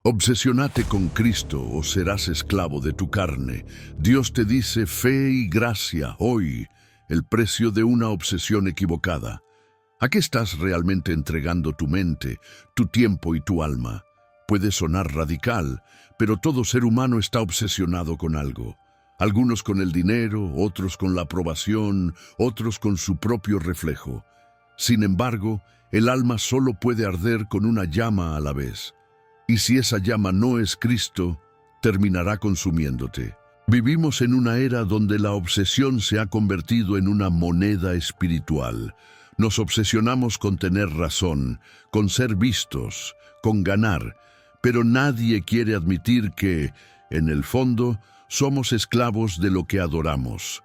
Obsesionate con Cristo o serás esclavo de tu carne. Dios te dice fe y gracia hoy, el precio de una obsesión equivocada. ¿A qué estás realmente entregando tu mente, tu tiempo y tu alma? Puede sonar radical, pero todo ser humano está obsesionado con algo. Algunos con el dinero, otros con la aprobación, otros con su propio reflejo. Sin embargo, el alma solo puede arder con una llama a la vez. Y si esa llama no es Cristo, terminará consumiéndote. Vivimos en una era donde la obsesión se ha convertido en una moneda espiritual. Nos obsesionamos con tener razón, con ser vistos, con ganar, pero nadie quiere admitir que, en el fondo, somos esclavos de lo que adoramos.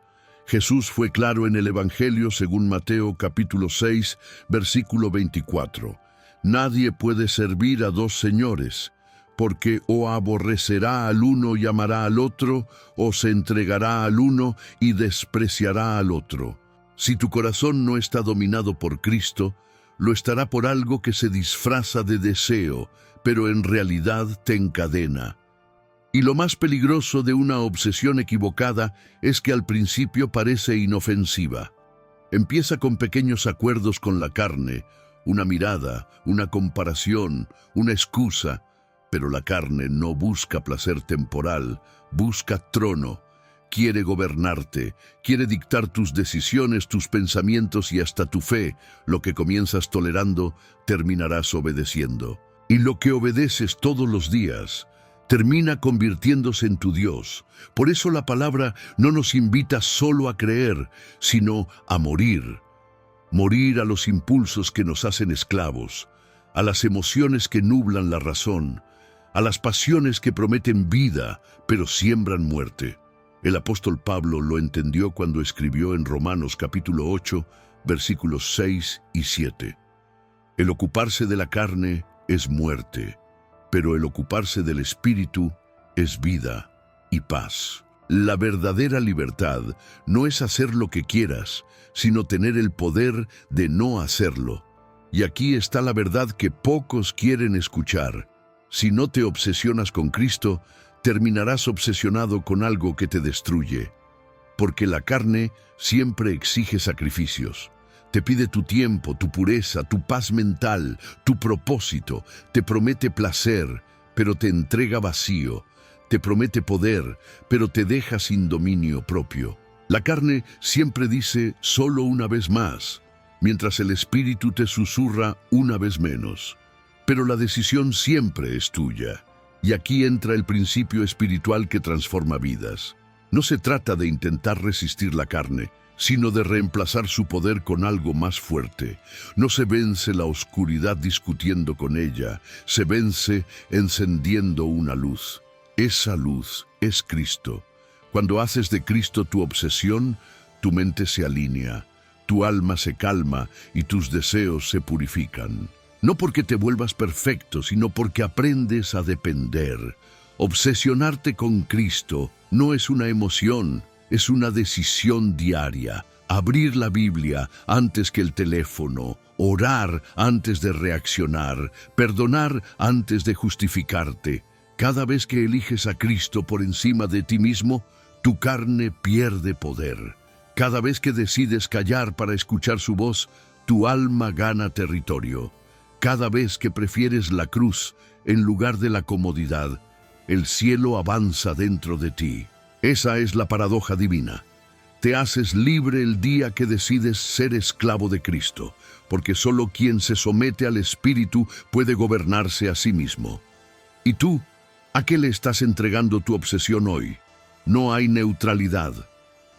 Jesús fue claro en el Evangelio según Mateo capítulo 6, versículo 24. Nadie puede servir a dos señores, porque o aborrecerá al uno y amará al otro, o se entregará al uno y despreciará al otro. Si tu corazón no está dominado por Cristo, lo estará por algo que se disfraza de deseo, pero en realidad te encadena. Y lo más peligroso de una obsesión equivocada es que al principio parece inofensiva. Empieza con pequeños acuerdos con la carne, una mirada, una comparación, una excusa, pero la carne no busca placer temporal, busca trono. Quiere gobernarte, quiere dictar tus decisiones, tus pensamientos y hasta tu fe. Lo que comienzas tolerando, terminarás obedeciendo. Y lo que obedeces todos los días, termina convirtiéndose en tu Dios. Por eso la palabra no nos invita solo a creer, sino a morir. Morir a los impulsos que nos hacen esclavos, a las emociones que nublan la razón, a las pasiones que prometen vida, pero siembran muerte. El apóstol Pablo lo entendió cuando escribió en Romanos capítulo 8, versículos 6 y 7. El ocuparse de la carne es muerte, pero el ocuparse del espíritu es vida y paz. La verdadera libertad no es hacer lo que quieras, sino tener el poder de no hacerlo. Y aquí está la verdad que pocos quieren escuchar. Si no te obsesionas con Cristo, terminarás obsesionado con algo que te destruye. Porque la carne siempre exige sacrificios. Te pide tu tiempo, tu pureza, tu paz mental, tu propósito. Te promete placer, pero te entrega vacío. Te promete poder, pero te deja sin dominio propio. La carne siempre dice solo una vez más, mientras el espíritu te susurra una vez menos. Pero la decisión siempre es tuya. Y aquí entra el principio espiritual que transforma vidas. No se trata de intentar resistir la carne, sino de reemplazar su poder con algo más fuerte. No se vence la oscuridad discutiendo con ella, se vence encendiendo una luz. Esa luz es Cristo. Cuando haces de Cristo tu obsesión, tu mente se alinea, tu alma se calma y tus deseos se purifican. No porque te vuelvas perfecto, sino porque aprendes a depender. Obsesionarte con Cristo no es una emoción, es una decisión diaria. Abrir la Biblia antes que el teléfono, orar antes de reaccionar, perdonar antes de justificarte. Cada vez que eliges a Cristo por encima de ti mismo, tu carne pierde poder. Cada vez que decides callar para escuchar su voz, tu alma gana territorio. Cada vez que prefieres la cruz en lugar de la comodidad, el cielo avanza dentro de ti. Esa es la paradoja divina. Te haces libre el día que decides ser esclavo de Cristo, porque solo quien se somete al Espíritu puede gobernarse a sí mismo. ¿Y tú? ¿A qué le estás entregando tu obsesión hoy? No hay neutralidad.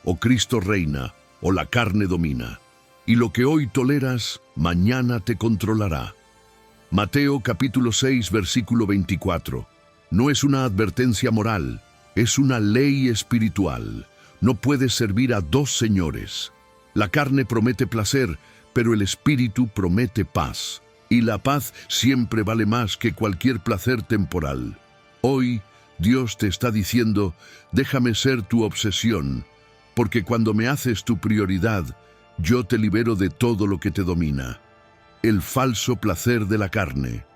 O Cristo reina, o la carne domina. Y lo que hoy toleras, mañana te controlará. Mateo capítulo 6, versículo 24. No es una advertencia moral, es una ley espiritual. No puedes servir a dos señores. La carne promete placer, pero el espíritu promete paz. Y la paz siempre vale más que cualquier placer temporal. Hoy, Dios te está diciendo, déjame ser tu obsesión, porque cuando me haces tu prioridad, yo te libero de todo lo que te domina. El falso placer de la carne.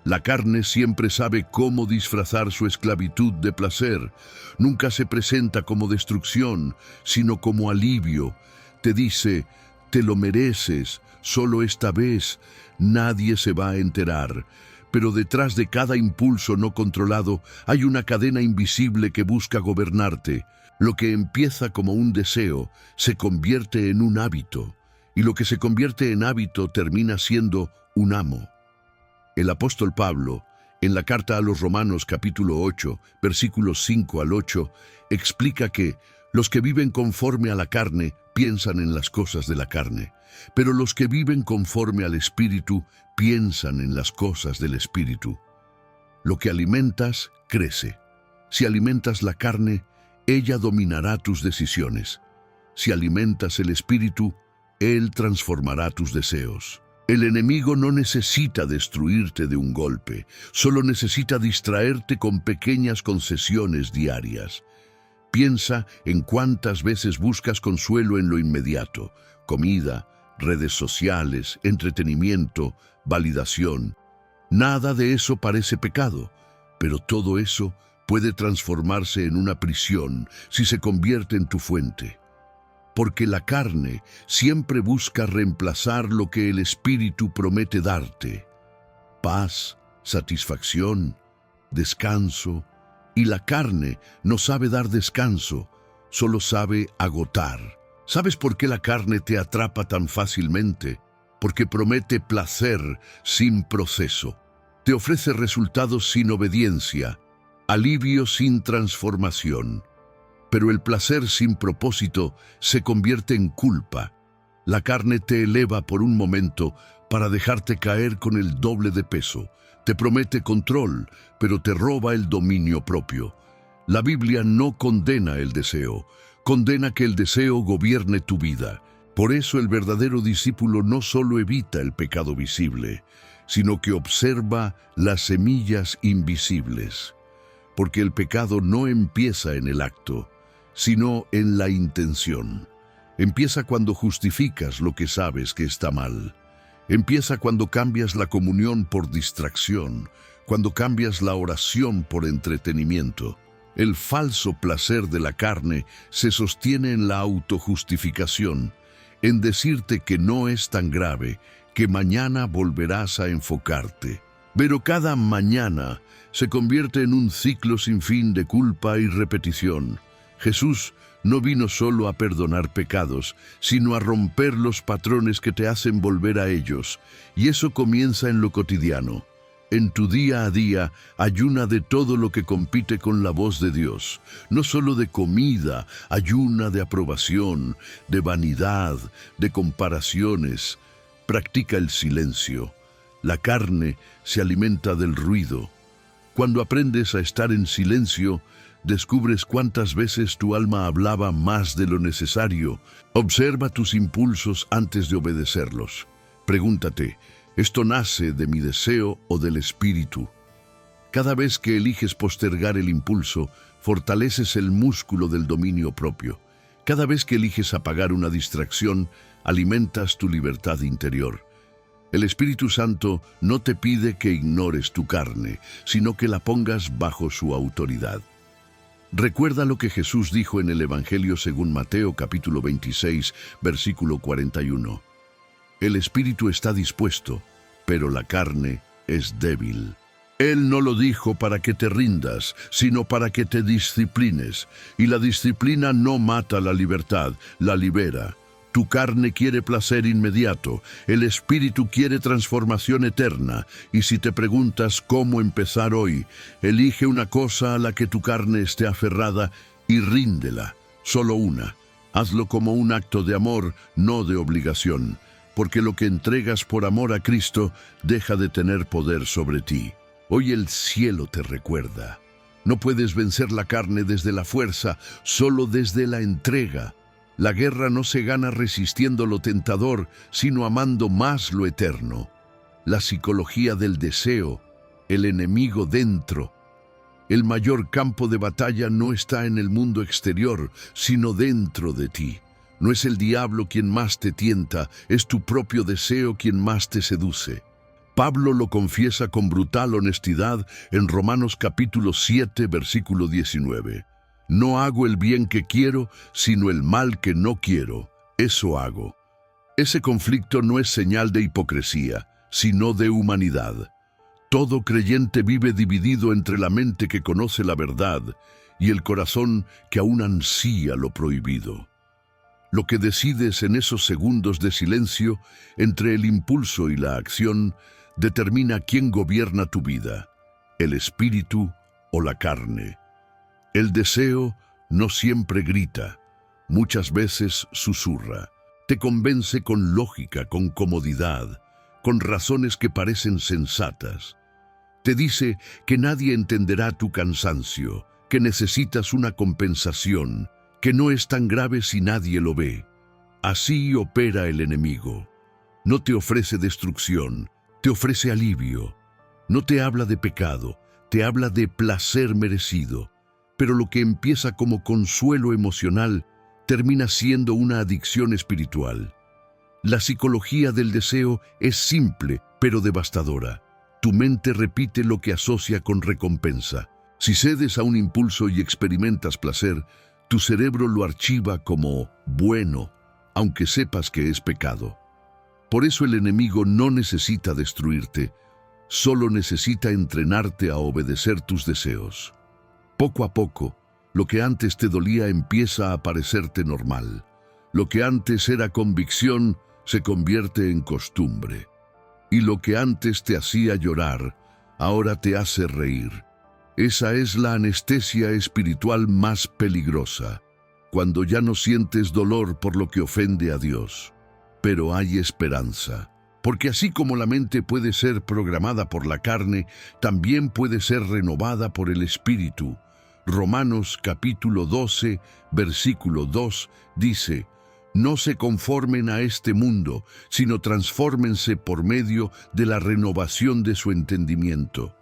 La carne siempre sabe cómo disfrazar su esclavitud de placer. Nunca se presenta como destrucción, sino como alivio. Te dice, te lo mereces, solo esta vez, nadie se va a enterar. Pero detrás de cada impulso no controlado hay una cadena invisible que busca gobernarte. Lo que empieza como un deseo se convierte en un hábito, y lo que se convierte en hábito termina siendo un amo. El apóstol Pablo, en la carta a los Romanos capítulo 8, versículos 5 al 8, explica que los que viven conforme a la carne piensan en las cosas de la carne, pero los que viven conforme al Espíritu piensan en las cosas del Espíritu. Lo que alimentas crece. Si alimentas la carne, ella dominará tus decisiones. Si alimentas el Espíritu, Él transformará tus deseos. El enemigo no necesita destruirte de un golpe, solo necesita distraerte con pequeñas concesiones diarias. Piensa en cuántas veces buscas consuelo en lo inmediato: comida, redes sociales, entretenimiento, validación. Nada de eso parece pecado, pero todo eso puede transformarse en una prisión si se convierte en tu fuente. Porque la carne siempre busca reemplazar lo que el Espíritu promete darte: paz, satisfacción, descanso. Y la carne no sabe dar descanso, solo sabe agotar. ¿Sabes por qué la carne te atrapa tan fácilmente? Porque promete placer sin proceso. Te ofrece resultados sin obediencia, alivio sin transformación. Pero el placer sin propósito se convierte en culpa. La carne te eleva por un momento para dejarte caer con el doble de peso. Te promete control, pero te roba el dominio propio. La Biblia no condena el deseo, condena que el deseo gobierne tu vida. Por eso el verdadero discípulo no solo evita el pecado visible, sino que observa las semillas invisibles. Porque el pecado no empieza en el acto, sino en la intención. Empieza cuando justificas lo que sabes que está mal. Empieza cuando cambias la comunión por distracción, cuando cambias la oración por entretenimiento. El falso placer de la carne se sostiene en la autojustificación, en decirte que no es tan grave, que mañana volverás a enfocarte. Pero cada mañana se convierte en un ciclo sin fin de culpa y repetición. Jesús no vino solo a perdonar pecados, sino a romper los patrones que te hacen volver a ellos. Y eso comienza en lo cotidiano. En tu día a día, ayuna de todo lo que compite con la voz de Dios. No solo de comida, ayuna de aprobación, de vanidad, de comparaciones. Practica el silencio. La carne se alimenta del ruido. Cuando aprendes a estar en silencio, descubres cuántas veces tu alma hablaba más de lo necesario. Observa tus impulsos antes de obedecerlos. Pregúntate, ¿esto nace de mi deseo o del Espíritu? Cada vez que eliges postergar el impulso, fortaleces el músculo del dominio propio. Cada vez que eliges apagar una distracción, alimentas tu libertad interior. El Espíritu Santo no te pide que ignores tu carne, sino que la pongas bajo su autoridad. Recuerda lo que Jesús dijo en el Evangelio según Mateo capítulo 26, versículo 41. El espíritu está dispuesto, pero la carne es débil. Él no lo dijo para que te rindas, sino para que te disciplines. Y la disciplina no mata la libertad, la libera. Tu carne quiere placer inmediato, el espíritu quiere transformación eterna. Y si te preguntas cómo empezar hoy, elige una cosa a la que tu carne esté aferrada y ríndela, solo una. Hazlo como un acto de amor, no de obligación, porque lo que entregas por amor a Cristo deja de tener poder sobre ti. Hoy el cielo te recuerda. No puedes vencer la carne desde la fuerza, solo desde la entrega. La guerra no se gana resistiendo lo tentador, sino amando más lo eterno. La psicología del deseo, el enemigo dentro. El mayor campo de batalla no está en el mundo exterior, sino dentro de ti. No es el diablo quien más te tienta, es tu propio deseo quien más te seduce. Pablo lo confiesa con brutal honestidad en Romanos capítulo 7, versículo 19. No hago el bien que quiero, sino el mal que no quiero. Eso hago. Ese conflicto no es señal de hipocresía, sino de humanidad. Todo creyente vive dividido entre la mente que conoce la verdad y el corazón que aún ansía lo prohibido. Lo que decides en esos segundos de silencio entre el impulso y la acción determina quién gobierna tu vida, el espíritu o la carne. El deseo no siempre grita, muchas veces susurra. Te convence con lógica, con comodidad, con razones que parecen sensatas. Te dice que nadie entenderá tu cansancio, que necesitas una compensación, que no es tan grave si nadie lo ve. Así opera el enemigo. No te ofrece destrucción, te ofrece alivio. No te habla de pecado, te habla de placer merecido. Pero lo que empieza como consuelo emocional termina siendo una adicción espiritual. La psicología del deseo es simple, pero devastadora. Tu mente repite lo que asocia con recompensa. Si cedes a un impulso y experimentas placer, tu cerebro lo archiva como bueno, aunque sepas que es pecado. Por eso el enemigo no necesita destruirte, solo necesita entrenarte a obedecer tus deseos. Poco a poco, lo que antes te dolía empieza a parecerte normal. Lo que antes era convicción se convierte en costumbre. Y lo que antes te hacía llorar, ahora te hace reír. Esa es la anestesia espiritual más peligrosa, cuando ya no sientes dolor por lo que ofende a Dios. Pero hay esperanza, porque así como la mente puede ser programada por la carne, también puede ser renovada por el Espíritu. Romanos capítulo 12, versículo 2 dice: no se conformen a este mundo, sino transfórmense por medio de la renovación de su entendimiento.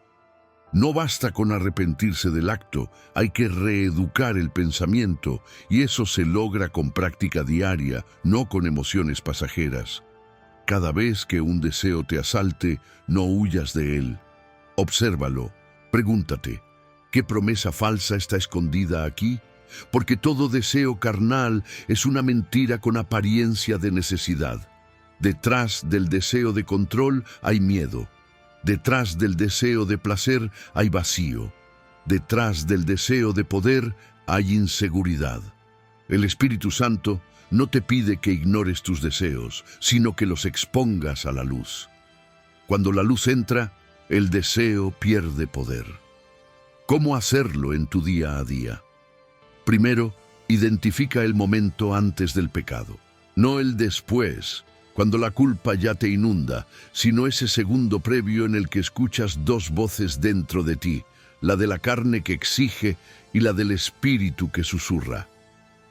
No basta con arrepentirse del acto, hay que reeducar el pensamiento, y eso se logra con práctica diaria, no con emociones pasajeras. Cada vez que un deseo te asalte, no huyas de él. Obsérvalo, pregúntate, ¿qué promesa falsa está escondida aquí? Porque todo deseo carnal es una mentira con apariencia de necesidad. Detrás del deseo de control hay miedo. Detrás del deseo de placer hay vacío. Detrás del deseo de poder hay inseguridad. El Espíritu Santo no te pide que ignores tus deseos, sino que los expongas a la luz. Cuando la luz entra, el deseo pierde poder. ¿Cómo hacerlo en tu día a día? Primero, identifica el momento antes del pecado, no el después, cuando la culpa ya te inunda, sino ese segundo previo en el que escuchas dos voces dentro de ti, la de la carne que exige y la del espíritu que susurra.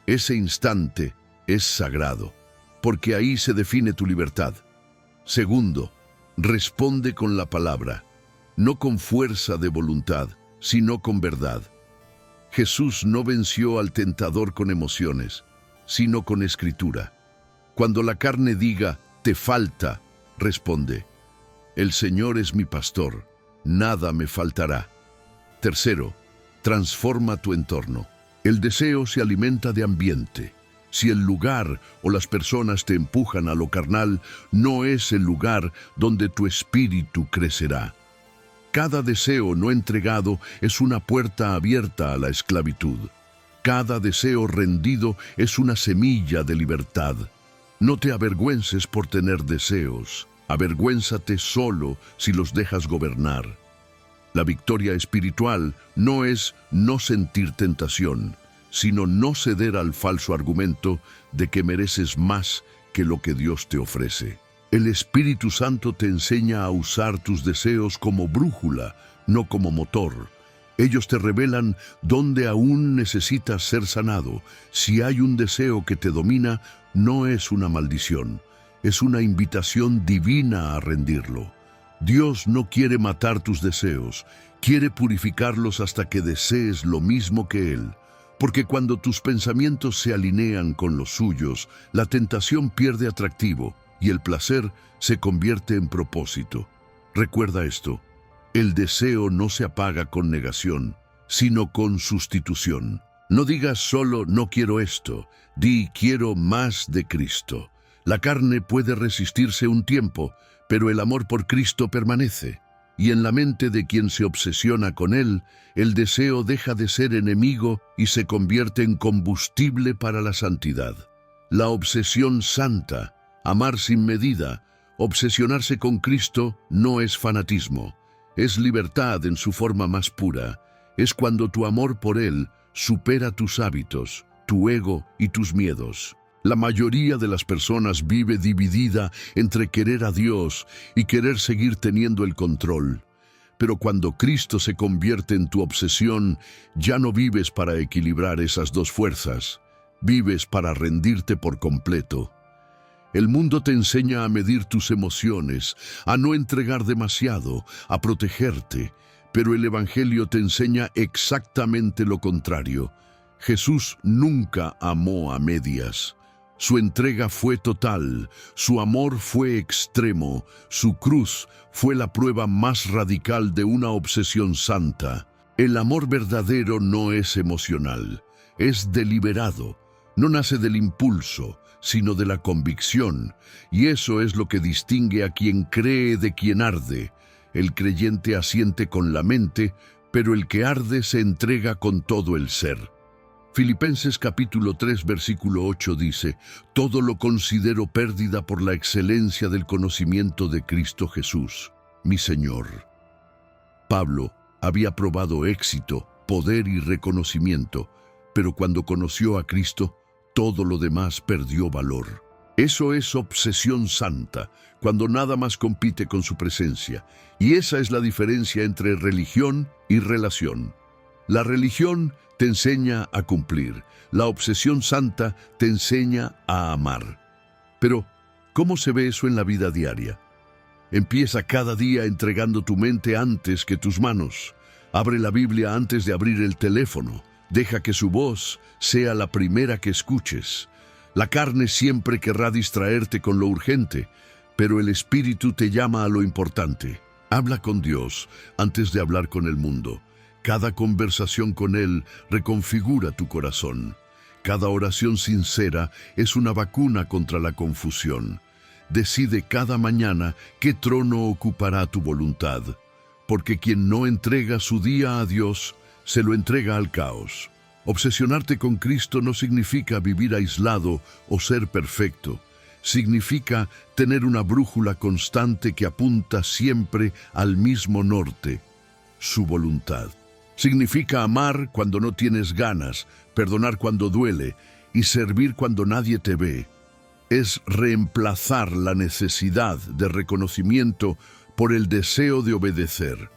Ese instante es sagrado, porque ahí se define tu libertad. Segundo, responde con la palabra, no con fuerza de voluntad, sino con verdad. Jesús no venció al tentador con emociones, sino con escritura. Cuando la carne diga, te falta, responde, el Señor es mi pastor, nada me faltará. Tercero, transforma tu entorno. El deseo se alimenta de ambiente. Si el lugar o las personas te empujan a lo carnal, no es el lugar donde tu espíritu crecerá. Cada deseo no entregado es una puerta abierta a la esclavitud. Cada deseo rendido es una semilla de libertad. No te avergüences por tener deseos. Avergüénzate solo si los dejas gobernar. La victoria espiritual no es no sentir tentación, sino no ceder al falso argumento de que mereces más que lo que Dios te ofrece. El Espíritu Santo te enseña a usar tus deseos como brújula, no como motor. Ellos te revelan dónde aún necesitas ser sanado. Si hay un deseo que te domina, no es una maldición, es una invitación divina a rendirlo. Dios no quiere matar tus deseos, quiere purificarlos hasta que desees lo mismo que Él. Porque cuando tus pensamientos se alinean con los suyos, la tentación pierde atractivo y el placer se convierte en propósito. Recuerda esto, el deseo no se apaga con negación, sino con sustitución. No digas solo no quiero esto, di quiero más de Cristo. La carne puede resistirse un tiempo, pero el amor por Cristo permanece. Y en la mente de quien se obsesiona con Él, el deseo deja de ser enemigo y se convierte en combustible para la santidad. La obsesión santa, amar sin medida, obsesionarse con Cristo no es fanatismo, es libertad en su forma más pura. Es cuando tu amor por Él supera tus hábitos, tu ego y tus miedos. La mayoría de las personas vive dividida entre querer a Dios y querer seguir teniendo el control. Pero cuando Cristo se convierte en tu obsesión, ya no vives para equilibrar esas dos fuerzas, vives para rendirte por completo. El mundo te enseña a medir tus emociones, a no entregar demasiado, a protegerte, pero el Evangelio te enseña exactamente lo contrario. Jesús nunca amó a medias. Su entrega fue total, su amor fue extremo, su cruz fue la prueba más radical de una obsesión santa. El amor verdadero no es emocional, es deliberado, no nace del impulso, sino de la convicción, y eso es lo que distingue a quien cree de quien arde. El creyente asiente con la mente, pero el que arde se entrega con todo el ser. Filipenses capítulo 3 versículo 8 dice, «Todo lo considero pérdida por la excelencia del conocimiento de Cristo Jesús, mi Señor». Pablo había probado éxito, poder y reconocimiento, pero cuando conoció a Cristo, todo lo demás perdió valor. Eso es obsesión santa, cuando nada más compite con su presencia, y esa es la diferencia entre religión y relación. La religión te enseña a cumplir, la obsesión santa te enseña a amar. Pero, ¿cómo se ve eso en la vida diaria? Empieza cada día entregando tu mente antes que tus manos. Abre la Biblia antes de abrir el teléfono. Deja que su voz sea la primera que escuches. La carne siempre querrá distraerte con lo urgente, pero el Espíritu te llama a lo importante. Habla con Dios antes de hablar con el mundo. Cada conversación con Él reconfigura tu corazón. Cada oración sincera es una vacuna contra la confusión. Decide cada mañana qué trono ocupará tu voluntad, porque quien no entrega su día a Dios, se lo entrega al caos. Obsesionarte con Cristo no significa vivir aislado o ser perfecto. Significa tener una brújula constante que apunta siempre al mismo norte, su voluntad. Significa amar cuando no tienes ganas, perdonar cuando duele y servir cuando nadie te ve. Es reemplazar la necesidad de reconocimiento por el deseo de obedecer.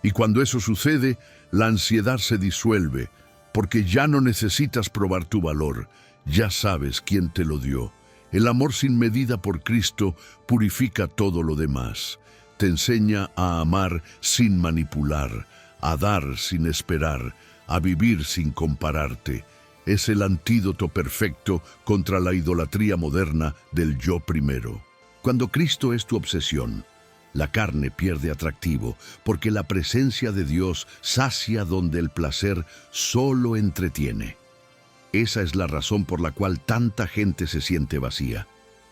Y cuando eso sucede, la ansiedad se disuelve, porque ya no necesitas probar tu valor, ya sabes quién te lo dio. El amor sin medida por Cristo purifica todo lo demás. Te enseña a amar sin manipular, a dar sin esperar, a vivir sin compararte. Es el antídoto perfecto contra la idolatría moderna del yo primero. Cuando Cristo es tu obsesión, la carne pierde atractivo, porque la presencia de Dios sacia donde el placer solo entretiene. Esa es la razón por la cual tanta gente se siente vacía.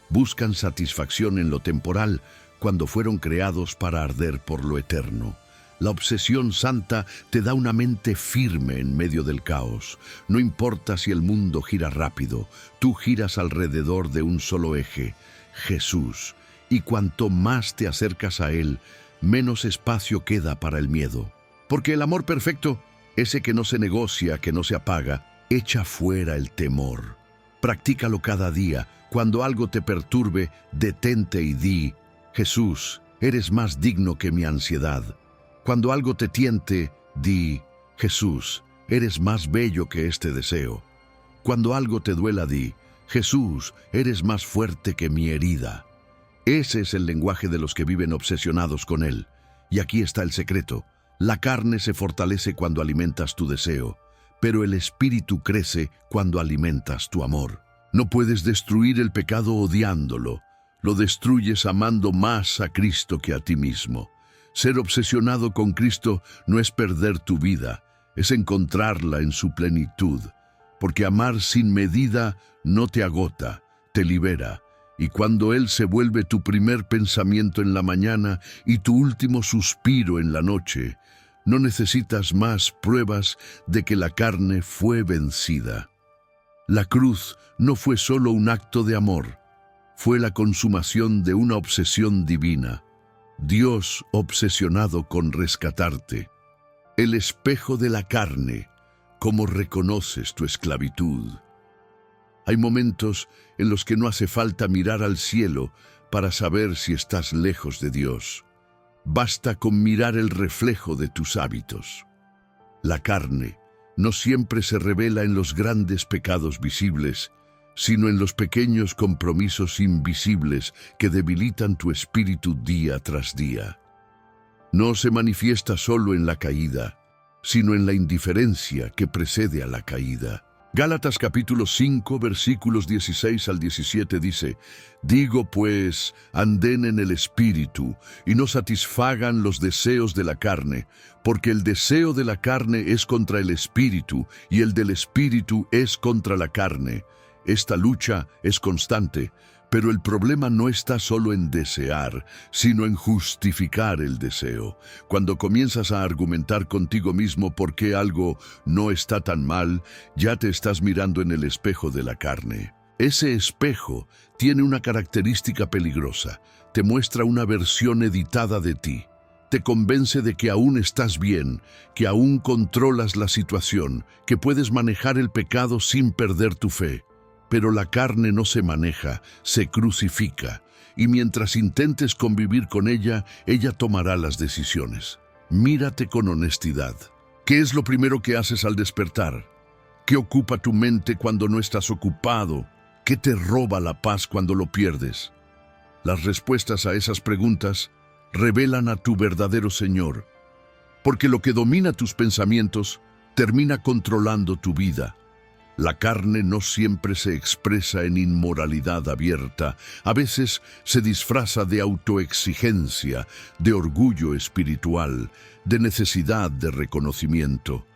Buscan satisfacción en lo temporal cuando fueron creados para arder por lo eterno. La obsesión santa te da una mente firme en medio del caos. No importa si el mundo gira rápido, tú giras alrededor de un solo eje, Jesús. Y cuanto más te acercas a Él, menos espacio queda para el miedo. Porque el amor perfecto, ese que no se negocia, que no se apaga, echa fuera el temor. Practícalo cada día. Cuando algo te perturbe, detente y di, Jesús, eres más digno que mi ansiedad. Cuando algo te tiente, di, Jesús, eres más bello que este deseo. Cuando algo te duela, di, Jesús, eres más fuerte que mi herida. Ese es el lenguaje de los que viven obsesionados con Él. Y aquí está el secreto. La carne se fortalece cuando alimentas tu deseo, pero el espíritu crece cuando alimentas tu amor. No puedes destruir el pecado odiándolo. Lo destruyes amando más a Cristo que a ti mismo. Ser obsesionado con Cristo no es perder tu vida, es encontrarla en su plenitud, porque amar sin medida no te agota, te libera, y cuando Él se vuelve tu primer pensamiento en la mañana y tu último suspiro en la noche, no necesitas más pruebas de que la carne fue vencida. La cruz no fue solo un acto de amor, fue la consumación de una obsesión divina. Dios obsesionado con rescatarte. El espejo de la carne, cómo reconoces tu esclavitud. Hay momentos en los que no hace falta mirar al cielo para saber si estás lejos de Dios. Basta con mirar el reflejo de tus hábitos. La carne no siempre se revela en los grandes pecados visibles, sino en los pequeños compromisos invisibles que debilitan tu espíritu día tras día. No se manifiesta solo en la caída, sino en la indiferencia que precede a la caída. Gálatas capítulo 5, versículos 16 al 17 dice: Digo pues, anden en el Espíritu, y no satisfagan los deseos de la carne, porque el deseo de la carne es contra el Espíritu, y el del Espíritu es contra la carne. Esta lucha es constante, pero el problema no está solo en desear, sino en justificar el deseo. Cuando comienzas a argumentar contigo mismo por qué algo no está tan mal, ya te estás mirando en el espejo de la carne. Ese espejo tiene una característica peligrosa. Te muestra una versión editada de ti. Te convence de que aún estás bien, que aún controlas la situación, que puedes manejar el pecado sin perder tu fe. Pero la carne no se maneja, se crucifica, y mientras intentes convivir con ella, ella tomará las decisiones. Mírate con honestidad. ¿Qué es lo primero que haces al despertar? ¿Qué ocupa tu mente cuando no estás ocupado? ¿Qué te roba la paz cuando lo pierdes? Las respuestas a esas preguntas revelan a tu verdadero Señor, porque lo que domina tus pensamientos termina controlando tu vida. La carne no siempre se expresa en inmoralidad abierta, a veces se disfraza de autoexigencia, de orgullo espiritual, de necesidad de reconocimiento.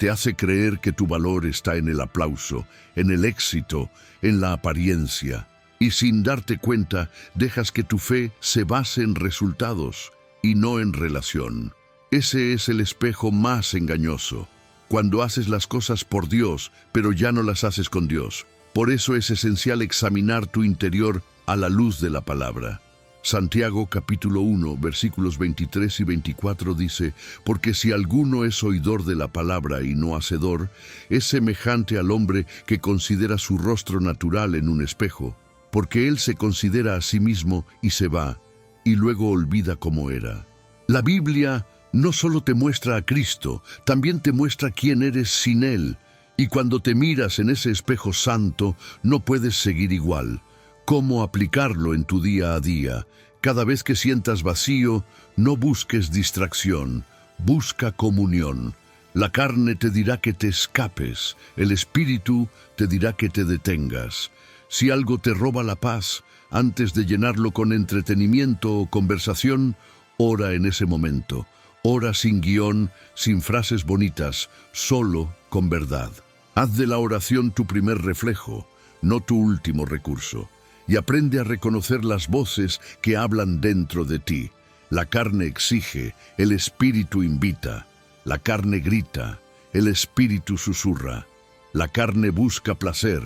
Te hace creer que tu valor está en el aplauso, en el éxito, en la apariencia, y sin darte cuenta dejas que tu fe se base en resultados y no en relación. Ese es el espejo más engañoso. Cuando haces las cosas por Dios, pero ya no las haces con Dios. Por eso es esencial examinar tu interior a la luz de la palabra. Santiago capítulo 1, versículos 23 y 24 dice: Porque si alguno es oidor de la palabra y no hacedor, es semejante al hombre que considera su rostro natural en un espejo, porque él se considera a sí mismo y se va, y luego olvida cómo era. La Biblia no solo te muestra a Cristo, también te muestra quién eres sin Él. Y cuando te miras en ese espejo santo, no puedes seguir igual. ¿Cómo aplicarlo en tu día a día? Cada vez que sientas vacío, no busques distracción, busca comunión. La carne te dirá que te escapes, el espíritu te dirá que te detengas. Si algo te roba la paz, antes de llenarlo con entretenimiento o conversación, ora en ese momento. Ora sin guión, sin frases bonitas, solo con verdad. Haz de la oración tu primer reflejo, no tu último recurso, y aprende a reconocer las voces que hablan dentro de ti. La carne exige, el espíritu invita. La carne grita, el espíritu susurra. La carne busca placer,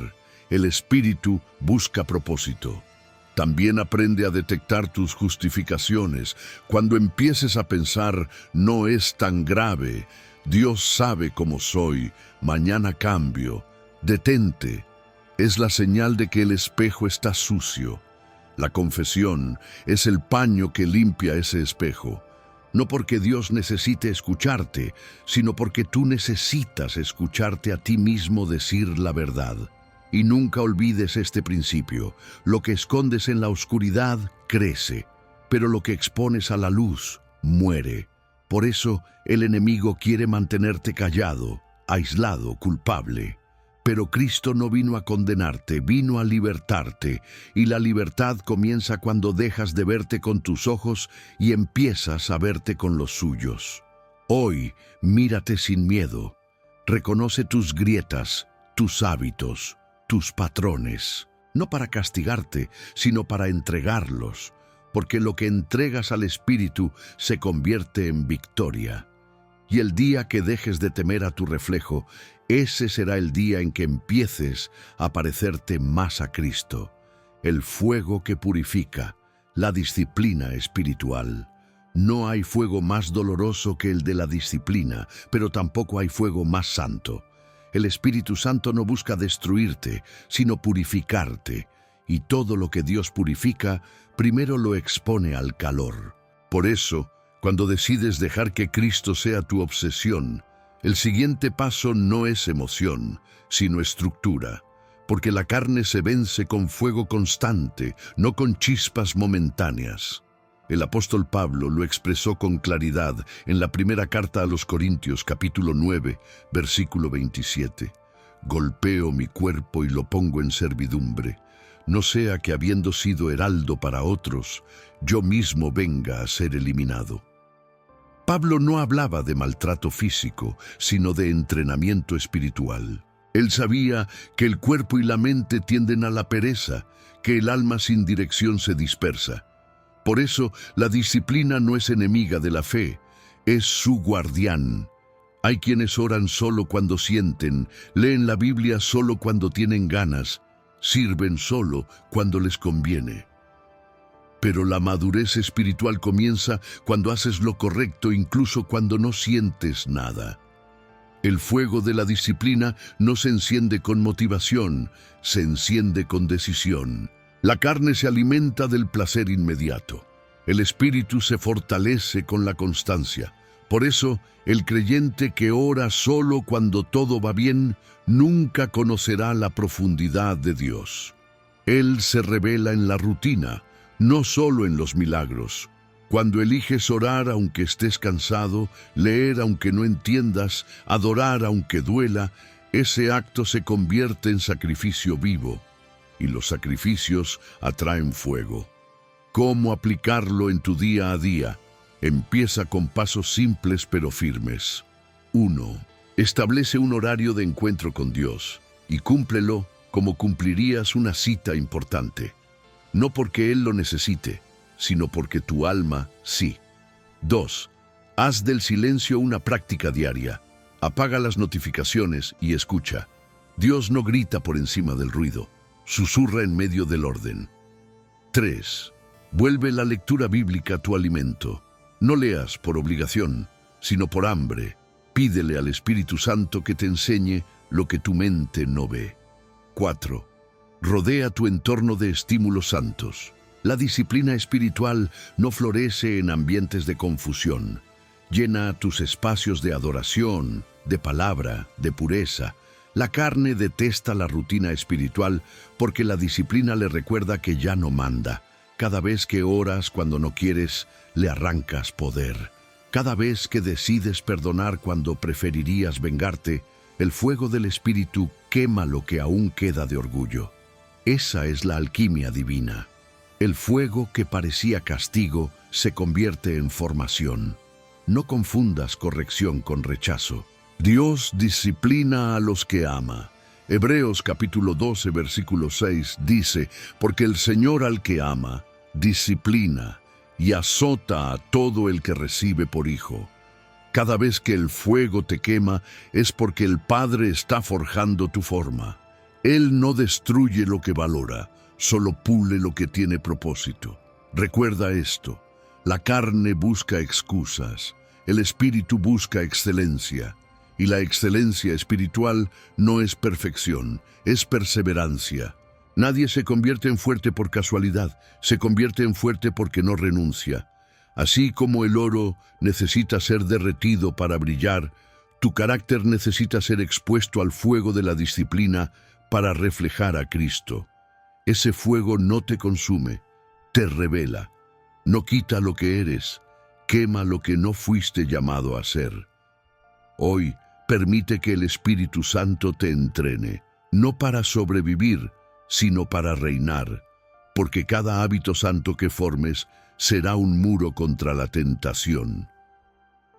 el espíritu busca propósito. También aprende a detectar tus justificaciones. Cuando empieces a pensar, no es tan grave, Dios sabe cómo soy, mañana cambio, detente. Es la señal de que el espejo está sucio. La confesión es el paño que limpia ese espejo. No porque Dios necesite escucharte, sino porque tú necesitas escucharte a ti mismo decir la verdad. Y nunca olvides este principio: lo que escondes en la oscuridad crece, pero lo que expones a la luz muere. Por eso el enemigo quiere mantenerte callado, aislado, culpable. Pero Cristo no vino a condenarte, vino a libertarte, y la libertad comienza cuando dejas de verte con tus ojos y empiezas a verte con los suyos. Hoy, mírate sin miedo. Reconoce tus grietas, tus hábitos, tus patrones, no para castigarte, sino para entregarlos, porque lo que entregas al Espíritu se convierte en victoria. Y el día que dejes de temer a tu reflejo, ese será el día en que empieces a parecerte más a Cristo, el fuego que purifica, la disciplina espiritual. No hay fuego más doloroso que el de la disciplina, pero tampoco hay fuego más santo. El Espíritu Santo no busca destruirte, sino purificarte, y todo lo que Dios purifica, primero lo expone al calor. Por eso, cuando decides dejar que Cristo sea tu obsesión, el siguiente paso no es emoción, sino estructura, porque la carne se vence con fuego constante, no con chispas momentáneas. El apóstol Pablo lo expresó con claridad en la primera carta a los Corintios, capítulo 9, versículo 27. Golpeo mi cuerpo y lo pongo en servidumbre, no sea que habiendo sido heraldo para otros, yo mismo venga a ser eliminado. Pablo no hablaba de maltrato físico, sino de entrenamiento espiritual. Él sabía que el cuerpo y la mente tienden a la pereza, que el alma sin dirección se dispersa. Por eso, la disciplina no es enemiga de la fe, es su guardián. Hay quienes oran solo cuando sienten, leen la Biblia solo cuando tienen ganas, sirven solo cuando les conviene. Pero la madurez espiritual comienza cuando haces lo correcto, incluso cuando no sientes nada. El fuego de la disciplina no se enciende con motivación, se enciende con decisión. La carne se alimenta del placer inmediato. El espíritu se fortalece con la constancia. Por eso, el creyente que ora solo cuando todo va bien, nunca conocerá la profundidad de Dios. Él se revela en la rutina, no solo en los milagros. Cuando eliges orar aunque estés cansado, leer aunque no entiendas, adorar aunque duela, ese acto se convierte en sacrificio vivo, y los sacrificios atraen fuego. ¿Cómo aplicarlo en tu día a día? Empieza con pasos simples pero firmes. 1. Establece un horario de encuentro con Dios y cúmplelo como cumplirías una cita importante. No porque Él lo necesite, sino porque tu alma sí. 2. Haz del silencio una práctica diaria. Apaga las notificaciones y escucha. Dios no grita por encima del ruido, susurra en medio del orden. 3. Vuelve la lectura bíblica tu alimento. No leas por obligación, sino por hambre. Pídele al Espíritu Santo que te enseñe lo que tu mente no ve. 4. Rodea tu entorno de estímulos santos. La disciplina espiritual no florece en ambientes de confusión. Llena tus espacios de adoración, de palabra, de pureza. La carne detesta la rutina espiritual porque la disciplina le recuerda que ya no manda. Cada vez que oras cuando no quieres, le arrancas poder. Cada vez que decides perdonar cuando preferirías vengarte, el fuego del Espíritu quema lo que aún queda de orgullo. Esa es la alquimia divina. El fuego que parecía castigo se convierte en formación. No confundas corrección con rechazo. Dios disciplina a los que ama. Hebreos capítulo 12, versículo 6 dice, porque el Señor al que ama, disciplina y azota a todo el que recibe por hijo. Cada vez que el fuego te quema es porque el Padre está forjando tu forma. Él no destruye lo que valora, solo pule lo que tiene propósito. Recuerda esto, la carne busca excusas, el espíritu busca excelencia, y la excelencia espiritual no es perfección, es perseverancia. Nadie se convierte en fuerte por casualidad, se convierte en fuerte porque no renuncia. Así como el oro necesita ser derretido para brillar, tu carácter necesita ser expuesto al fuego de la disciplina para reflejar a Cristo. Ese fuego no te consume, te revela, no quita lo que eres, quema lo que no fuiste llamado a ser. Hoy, permite que el Espíritu Santo te entrene. no para sobrevivir, sino para reinar, porque cada hábito santo que formes será un muro contra la tentación.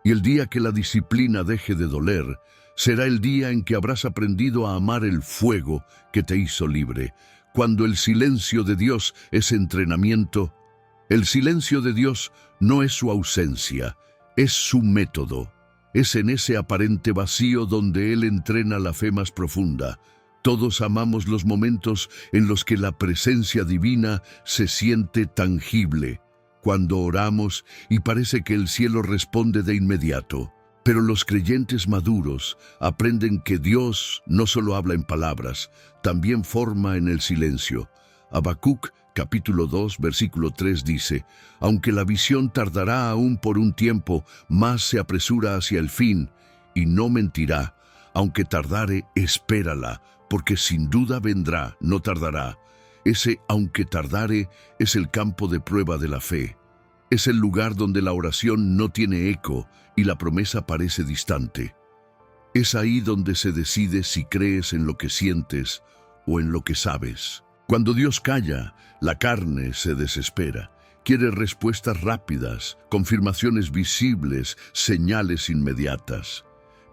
Y el día que la disciplina deje de doler, será el día en que habrás aprendido a amar el fuego que te hizo libre. Cuando el silencio de Dios es entrenamiento, el silencio de Dios no es su ausencia, es su método. Es en ese aparente vacío donde Él entrena la fe más profunda. Todos amamos los momentos en los que la presencia divina se siente tangible, cuando oramos y parece que el cielo responde de inmediato. Pero los creyentes maduros aprenden que Dios no solo habla en palabras, también forma en el silencio. Habacuc capítulo 2, versículo 3 dice: aunque la visión tardará aún por un tiempo, más se apresura hacia el fin, y no mentirá. Aunque tardare, espérala, porque sin duda vendrá, no tardará. Ese aunque tardare es el campo de prueba de la fe. Es el lugar donde la oración no tiene eco y la promesa parece distante. Es ahí donde se decide si crees en lo que sientes o en lo que sabes. Cuando Dios calla, la carne se desespera. Quiere respuestas rápidas, confirmaciones visibles, señales inmediatas.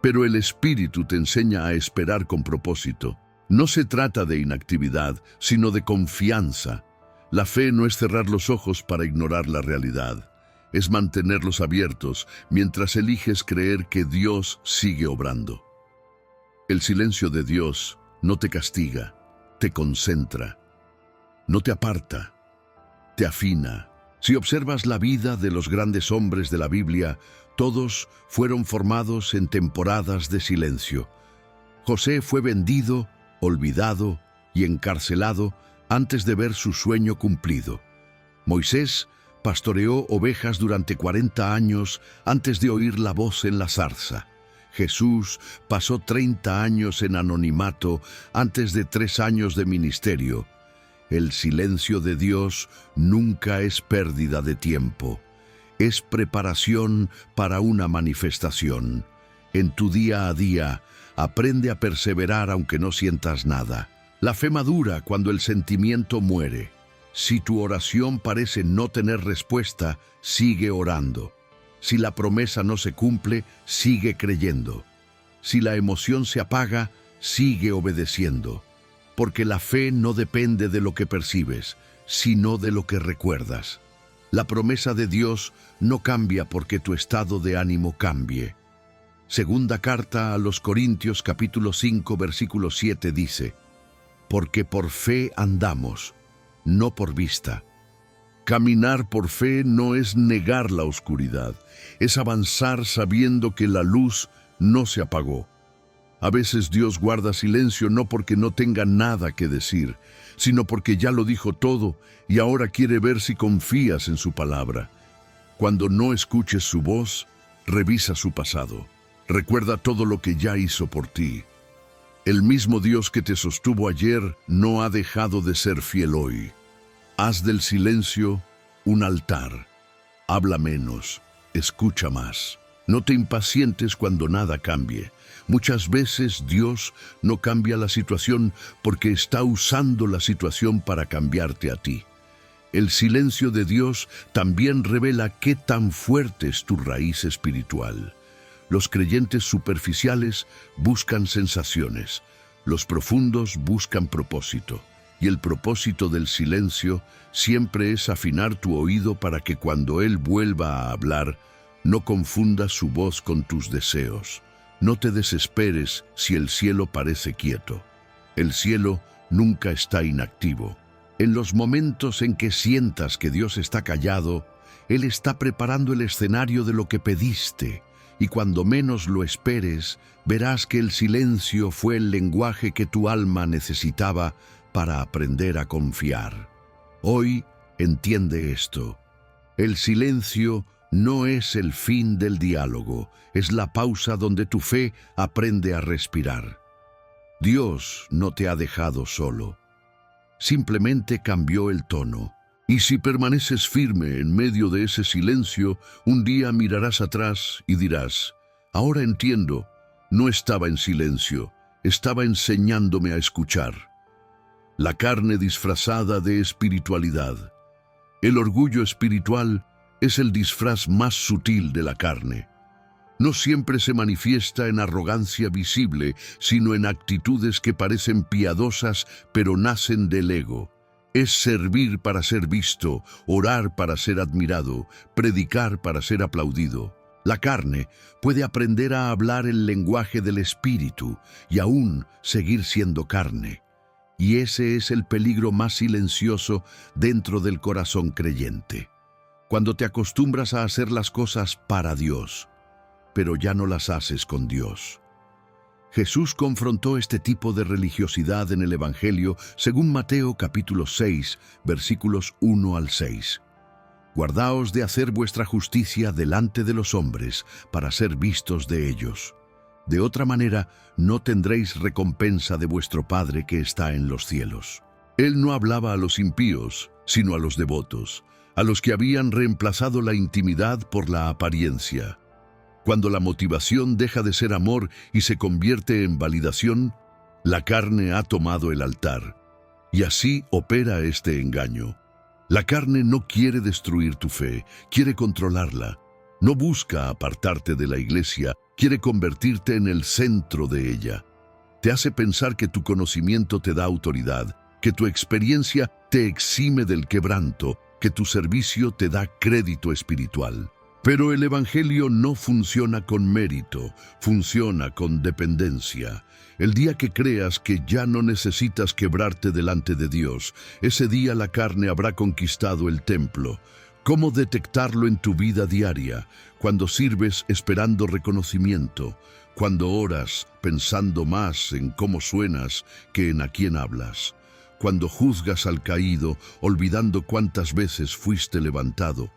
Pero el Espíritu te enseña a esperar con propósito. No se trata de inactividad, sino de confianza. La fe no es cerrar los ojos para ignorar la realidad. Es mantenerlos abiertos mientras eliges creer que Dios sigue obrando. El silencio de Dios no te castiga, te concentra. No te aparta, te afina. Si observas la vida de los grandes hombres de la Biblia, todos fueron formados en temporadas de silencio. José fue vendido, olvidado y encarcelado antes de ver su sueño cumplido. Moisés pastoreó ovejas durante 40 años antes de oír la voz en la zarza. Jesús pasó 30 años en anonimato antes de 3 años de ministerio. El silencio de Dios nunca es pérdida de tiempo. Es preparación para una manifestación. En tu día a día, aprende a perseverar aunque no sientas nada. La fe madura cuando el sentimiento muere. Si tu oración parece no tener respuesta, sigue orando. Si la promesa no se cumple, sigue creyendo. Si la emoción se apaga, sigue obedeciendo. Porque la fe no depende de lo que percibes, sino de lo que recuerdas. La promesa de Dios no cambia porque tu estado de ánimo cambie. Segunda carta a los Corintios capítulo 5 versículo 7 dice: porque por fe andamos, no por vista. Caminar por fe no es negar la oscuridad, es avanzar sabiendo que la luz no se apagó. A veces Dios guarda silencio no porque no tenga nada que decir, sino porque ya lo dijo todo y ahora quiere ver si confías en su palabra. Cuando no escuches su voz, revisa su pasado. Recuerda todo lo que ya hizo por ti. El mismo Dios que te sostuvo ayer no ha dejado de ser fiel hoy. Haz del silencio un altar. Habla menos, escucha más. No te impacientes cuando nada cambie. Muchas veces Dios no cambia la situación porque está usando la situación para cambiarte a ti. El silencio de Dios también revela qué tan fuerte es tu raíz espiritual. Los creyentes superficiales buscan sensaciones, los profundos buscan propósito, y el propósito del silencio siempre es afinar tu oído para que cuando Él vuelva a hablar, no confundas su voz con tus deseos. No te desesperes si el cielo parece quieto. El cielo nunca está inactivo. En los momentos en que sientas que Dios está callado, Él está preparando el escenario de lo que pediste. Y cuando menos lo esperes, verás que el silencio fue el lenguaje que tu alma necesitaba para aprender a confiar. Hoy entiende esto. El silencio no es el fin del diálogo, es la pausa donde tu fe aprende a respirar. Dios no te ha dejado solo. Simplemente cambió el tono. Y si permaneces firme en medio de ese silencio, un día mirarás atrás y dirás: ahora entiendo, no estaba en silencio, estaba enseñándome a escuchar. La carne disfrazada de espiritualidad. El orgullo espiritual es el disfraz más sutil de la carne. No siempre se manifiesta en arrogancia visible, sino en actitudes que parecen piadosas, pero nacen del ego. Es servir para ser visto, orar para ser admirado, predicar para ser aplaudido. La carne puede aprender a hablar el lenguaje del espíritu y aún seguir siendo carne. Y ese es el peligro más silencioso dentro del corazón creyente. Cuando te acostumbras a hacer las cosas para Dios, pero ya no las haces con Dios. Jesús confrontó este tipo de religiosidad en el Evangelio según Mateo capítulo 6, versículos 1 al 6. Guardaos de hacer vuestra justicia delante de los hombres para ser vistos de ellos. De otra manera, no tendréis recompensa de vuestro Padre que está en los cielos. Él no hablaba a los impíos, sino a los devotos, a los que habían reemplazado la intimidad por la apariencia. Cuando la motivación deja de ser amor y se convierte en validación, la carne ha tomado el altar. Y así opera este engaño. La carne no quiere destruir tu fe, quiere controlarla. No busca apartarte de la iglesia, quiere convertirte en el centro de ella. Te hace pensar que tu conocimiento te da autoridad, que tu experiencia te exime del quebranto, que tu servicio te da crédito espiritual. Pero el Evangelio no funciona con mérito, funciona con dependencia. El día que creas que ya no necesitas quebrarte delante de Dios, ese día la carne habrá conquistado el templo. ¿Cómo detectarlo en tu vida diaria? Cuando sirves esperando reconocimiento, cuando oras pensando más en cómo suenas que en a quién hablas, cuando juzgas al caído olvidando cuántas veces fuiste levantado,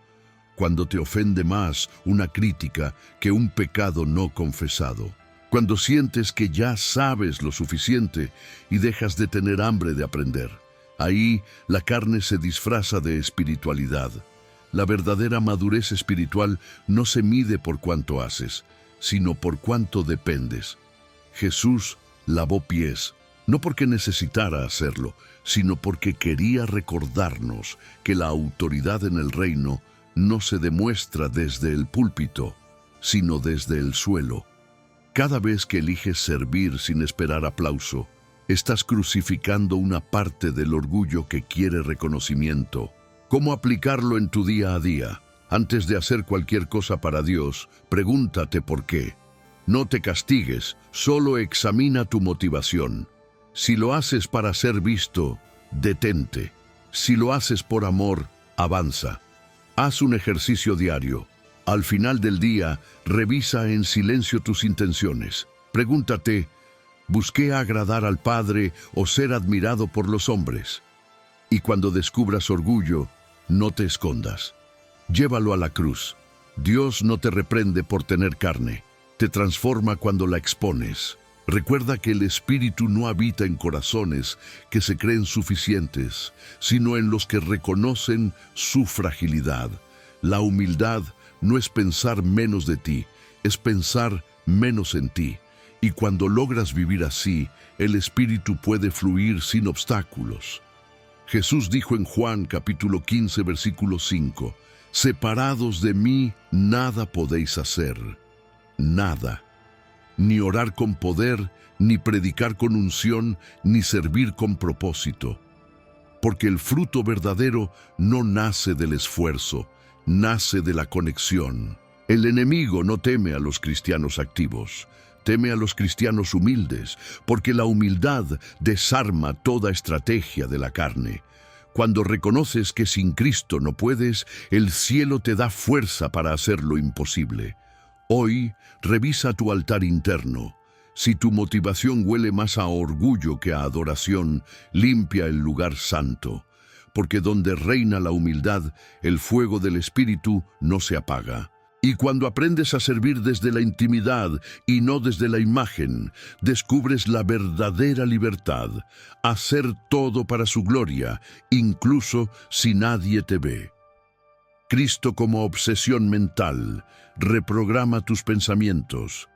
cuando te ofende más una crítica que un pecado no confesado, cuando sientes que ya sabes lo suficiente y dejas de tener hambre de aprender. Ahí la carne se disfraza de espiritualidad. La verdadera madurez espiritual no se mide por cuánto haces, sino por cuánto dependes. Jesús lavó pies, no porque necesitara hacerlo, sino porque quería recordarnos que la autoridad en el reino no se demuestra desde el púlpito, sino desde el suelo. Cada vez que eliges servir sin esperar aplauso, estás crucificando una parte del orgullo que quiere reconocimiento. ¿Cómo aplicarlo en tu día a día? Antes de hacer cualquier cosa para Dios, pregúntate por qué. No te castigues, solo examina tu motivación. Si lo haces para ser visto, detente. Si lo haces por amor, avanza. Haz un ejercicio diario. Al final del día, revisa en silencio tus intenciones. Pregúntate, ¿busqué agradar al Padre o ser admirado por los hombres? Y cuando descubras orgullo, no te escondas. Llévalo a la cruz. Dios no te reprende por tener carne. Te transforma cuando la expones. Recuerda que el Espíritu no habita en corazones que se creen suficientes, sino en los que reconocen su fragilidad. La humildad no es pensar menos de ti, es pensar menos en ti. Y cuando logras vivir así, el Espíritu puede fluir sin obstáculos. Jesús dijo en Juan capítulo 15, versículo 5, «Separados de mí, nada podéis hacer, nada». Ni orar con poder, ni predicar con unción, ni servir con propósito. Porque el fruto verdadero no nace del esfuerzo, nace de la conexión. El enemigo no teme a los cristianos activos, teme a los cristianos humildes, porque la humildad desarma toda estrategia de la carne. Cuando reconoces que sin Cristo no puedes, el cielo te da fuerza para hacer lo imposible. Hoy, revisa tu altar interno. Si tu motivación huele más a orgullo que a adoración, limpia el lugar santo, porque donde reina la humildad, el fuego del Espíritu no se apaga. Y cuando aprendes a servir desde la intimidad y no desde la imagen, descubres la verdadera libertad, hacer todo para su gloria, incluso si nadie te ve. Cristo como obsesión mental. Reprograma tus pensamientos.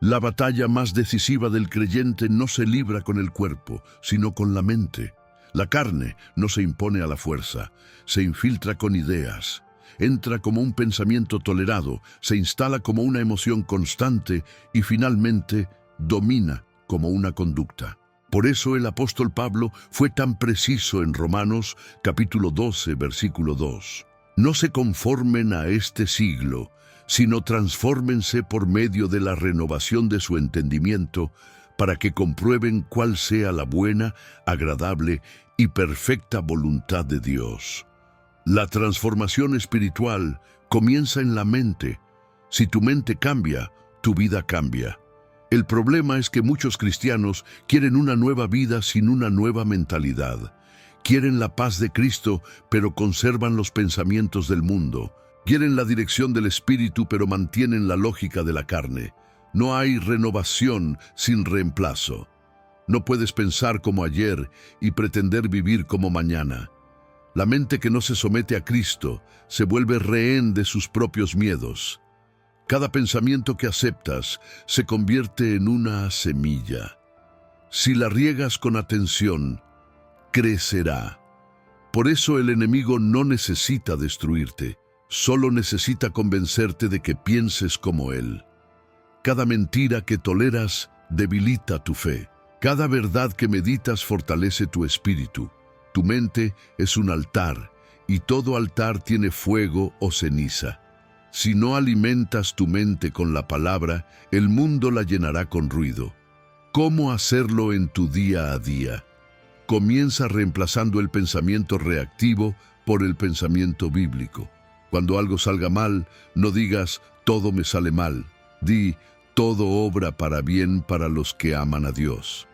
La batalla más decisiva del creyente no se libra con el cuerpo, sino con la mente. La carne no se impone a la fuerza, se infiltra con ideas. Entra como un pensamiento tolerado, se instala como una emoción constante y finalmente domina como una conducta. Por eso el apóstol Pablo fue tan preciso en Romanos capítulo 12, versículo 2. No se conformen a este siglo, sino transfórmense por medio de la renovación de su entendimiento, para que comprueben cuál sea la buena, agradable y perfecta voluntad de Dios. La transformación espiritual comienza en la mente. Si tu mente cambia, tu vida cambia. El problema es que muchos cristianos quieren una nueva vida sin una nueva mentalidad. Quieren la paz de Cristo, pero conservan los pensamientos del mundo. Quieren la dirección del Espíritu, pero mantienen la lógica de la carne. No hay renovación sin reemplazo. No puedes pensar como ayer y pretender vivir como mañana. La mente que no se somete a Cristo se vuelve rehén de sus propios miedos. Cada pensamiento que aceptas se convierte en una semilla. Si la riegas con atención, crecerá. Por eso el enemigo no necesita destruirte, solo necesita convencerte de que pienses como él. Cada mentira que toleras debilita tu fe. Cada verdad que meditas fortalece tu espíritu. Tu mente es un altar, y todo altar tiene fuego o ceniza. Si no alimentas tu mente con la palabra, el mundo la llenará con ruido. ¿Cómo hacerlo en tu día a día? Comienza reemplazando el pensamiento reactivo por el pensamiento bíblico. Cuando algo salga mal, no digas, todo me sale mal. Di, todo obra para bien para los que aman a Dios.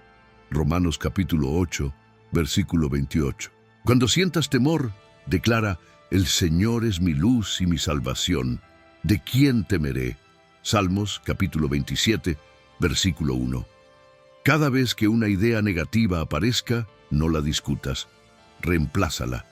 Romanos capítulo 8, versículo 28. Cuando sientas temor, declara, el Señor es mi luz y mi salvación. ¿De quién temeré? Salmos capítulo 27, versículo 1. Cada vez que una idea negativa aparezca, no la discutas, reemplázala.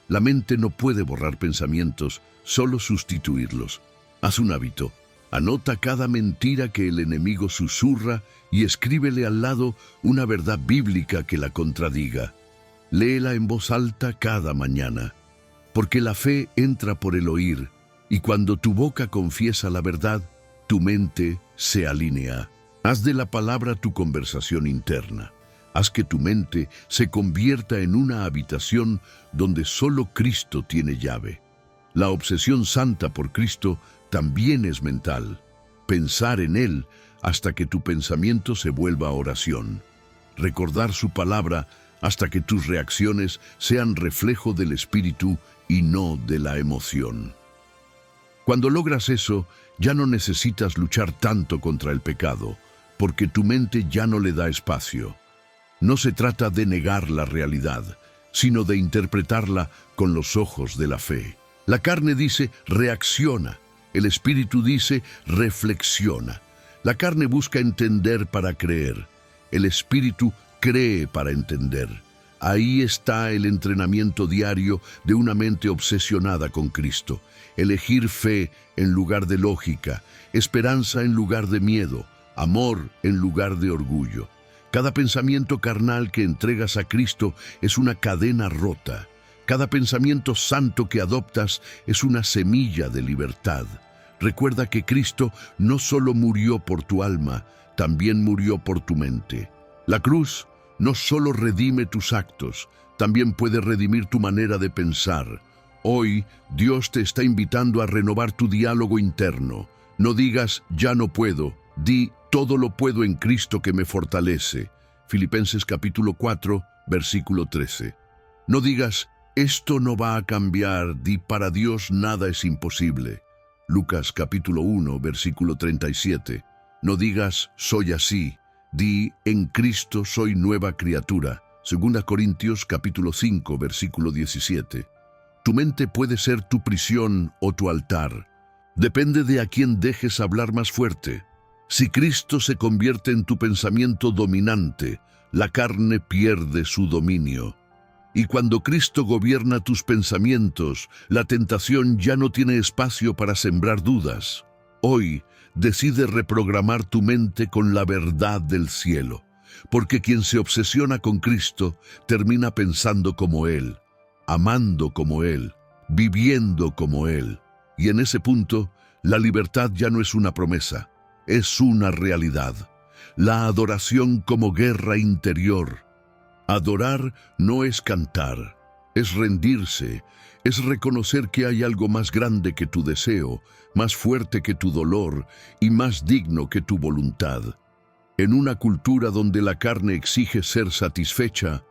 La mente no puede borrar pensamientos, solo sustituirlos. Haz un hábito. Anota cada mentira que el enemigo susurra y escríbele al lado una verdad bíblica que la contradiga. Léela en voz alta cada mañana. Porque la fe entra por el oír, y cuando tu boca confiesa la verdad, tu mente se alinea. Haz de la palabra tu conversación interna. Haz que tu mente se convierta en una habitación donde solo Cristo tiene llave. La obsesión santa por Cristo también es mental. Pensar en Él hasta que tu pensamiento se vuelva oración. Recordar su palabra hasta que tus reacciones sean reflejo del Espíritu y no de la emoción. Cuando logras eso, ya no necesitas luchar tanto contra el pecado, porque tu mente ya no le da espacio. No se trata de negar la realidad, sino de interpretarla con los ojos de la fe. La carne dice, reacciona. El Espíritu dice, reflexiona. La carne busca entender para creer. El Espíritu cree para entender. Ahí está el entrenamiento diario de una mente obsesionada con Cristo. Elegir fe en lugar de lógica, esperanza en lugar de miedo, amor en lugar de orgullo. Cada pensamiento carnal que entregas a Cristo es una cadena rota. Cada pensamiento santo que adoptas es una semilla de libertad. Recuerda que Cristo no solo murió por tu alma, también murió por tu mente. La cruz no solo redime tus actos, también puede redimir tu manera de pensar. Hoy, Dios te está invitando a renovar tu diálogo interno. No digas, ya no puedo. Di, todo lo puedo en Cristo que me fortalece. Filipenses capítulo 4, versículo 13. No digas, esto no va a cambiar. Di, para Dios nada es imposible. Lucas capítulo 1, versículo 37. No digas, soy así. Di, en Cristo soy nueva criatura. 2 Corintios capítulo 5, versículo 17. Tu mente puede ser tu prisión o tu altar. Depende de a quién dejes hablar más fuerte. Si Cristo se convierte en tu pensamiento dominante, la carne pierde su dominio. Y cuando Cristo gobierna tus pensamientos, la tentación ya no tiene espacio para sembrar dudas. Hoy, Decide reprogramar tu mente con la verdad del cielo, porque quien se obsesiona con Cristo termina pensando como Él, amando como Él, viviendo como Él. Y en ese punto, la libertad ya no es una promesa, es una realidad. La adoración como guerra interior. Adorar no es cantar, es rendirse, es reconocer que hay algo más grande que tu deseo, más fuerte que tu dolor y más digno que tu voluntad. En una cultura donde la carne exige ser satisfecha,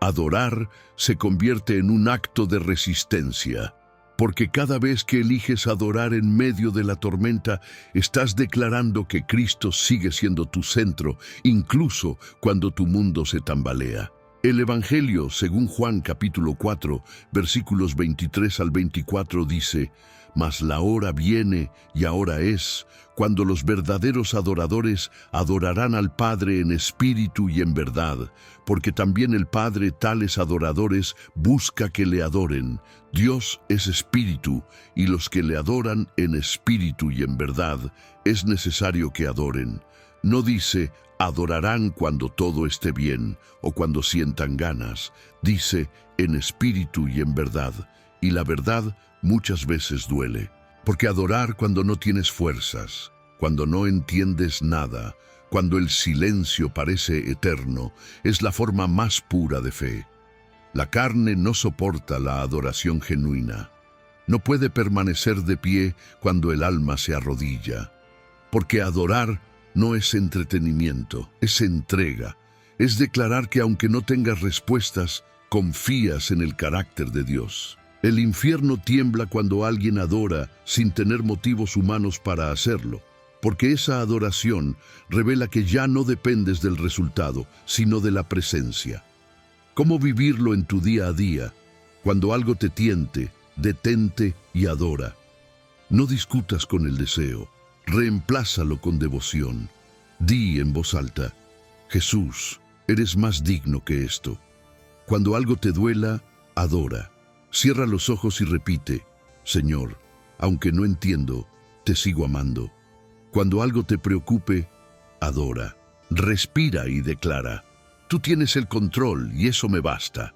adorar se convierte en un acto de resistencia, porque cada vez que eliges adorar en medio de la tormenta, estás declarando que Cristo sigue siendo tu centro, incluso cuando tu mundo se tambalea. El Evangelio, según Juan capítulo 4, versículos 23 al 24 dice: «Mas la hora viene, y ahora es, cuando los verdaderos adoradores adorarán al Padre en espíritu y en verdad, porque también el Padre tales adoradores busca que le adoren. Dios es espíritu, y los que le adoran en espíritu y en verdad, es necesario que adoren». No dice: adorarán cuando todo esté bien o cuando sientan ganas. Dice: en espíritu y en verdad. Y la verdad muchas veces duele, porque adorar cuando no tienes fuerzas, cuando no entiendes nada, cuando el silencio parece eterno, es la forma más pura de fe. La carne no soporta la adoración genuina. No puede permanecer de pie cuando el alma se arrodilla, porque adorar no es entretenimiento, es entrega. Es declarar que aunque no tengas respuestas, confías en el carácter de Dios. El infierno tiembla cuando alguien adora sin tener motivos humanos para hacerlo, porque esa adoración revela que ya no dependes del resultado, sino de la presencia. ¿Cómo vivirlo en tu día a día? Cuando algo te tiente, detente y adora. No discutas con el deseo. Reemplázalo con devoción. Di en voz alta: Jesús, eres más digno que esto. Cuando algo te duela, adora. Cierra los ojos y repite: Señor, aunque no entiendo, te sigo amando. Cuando algo te preocupe, adora. Respira y declara: tú tienes el control y eso me basta.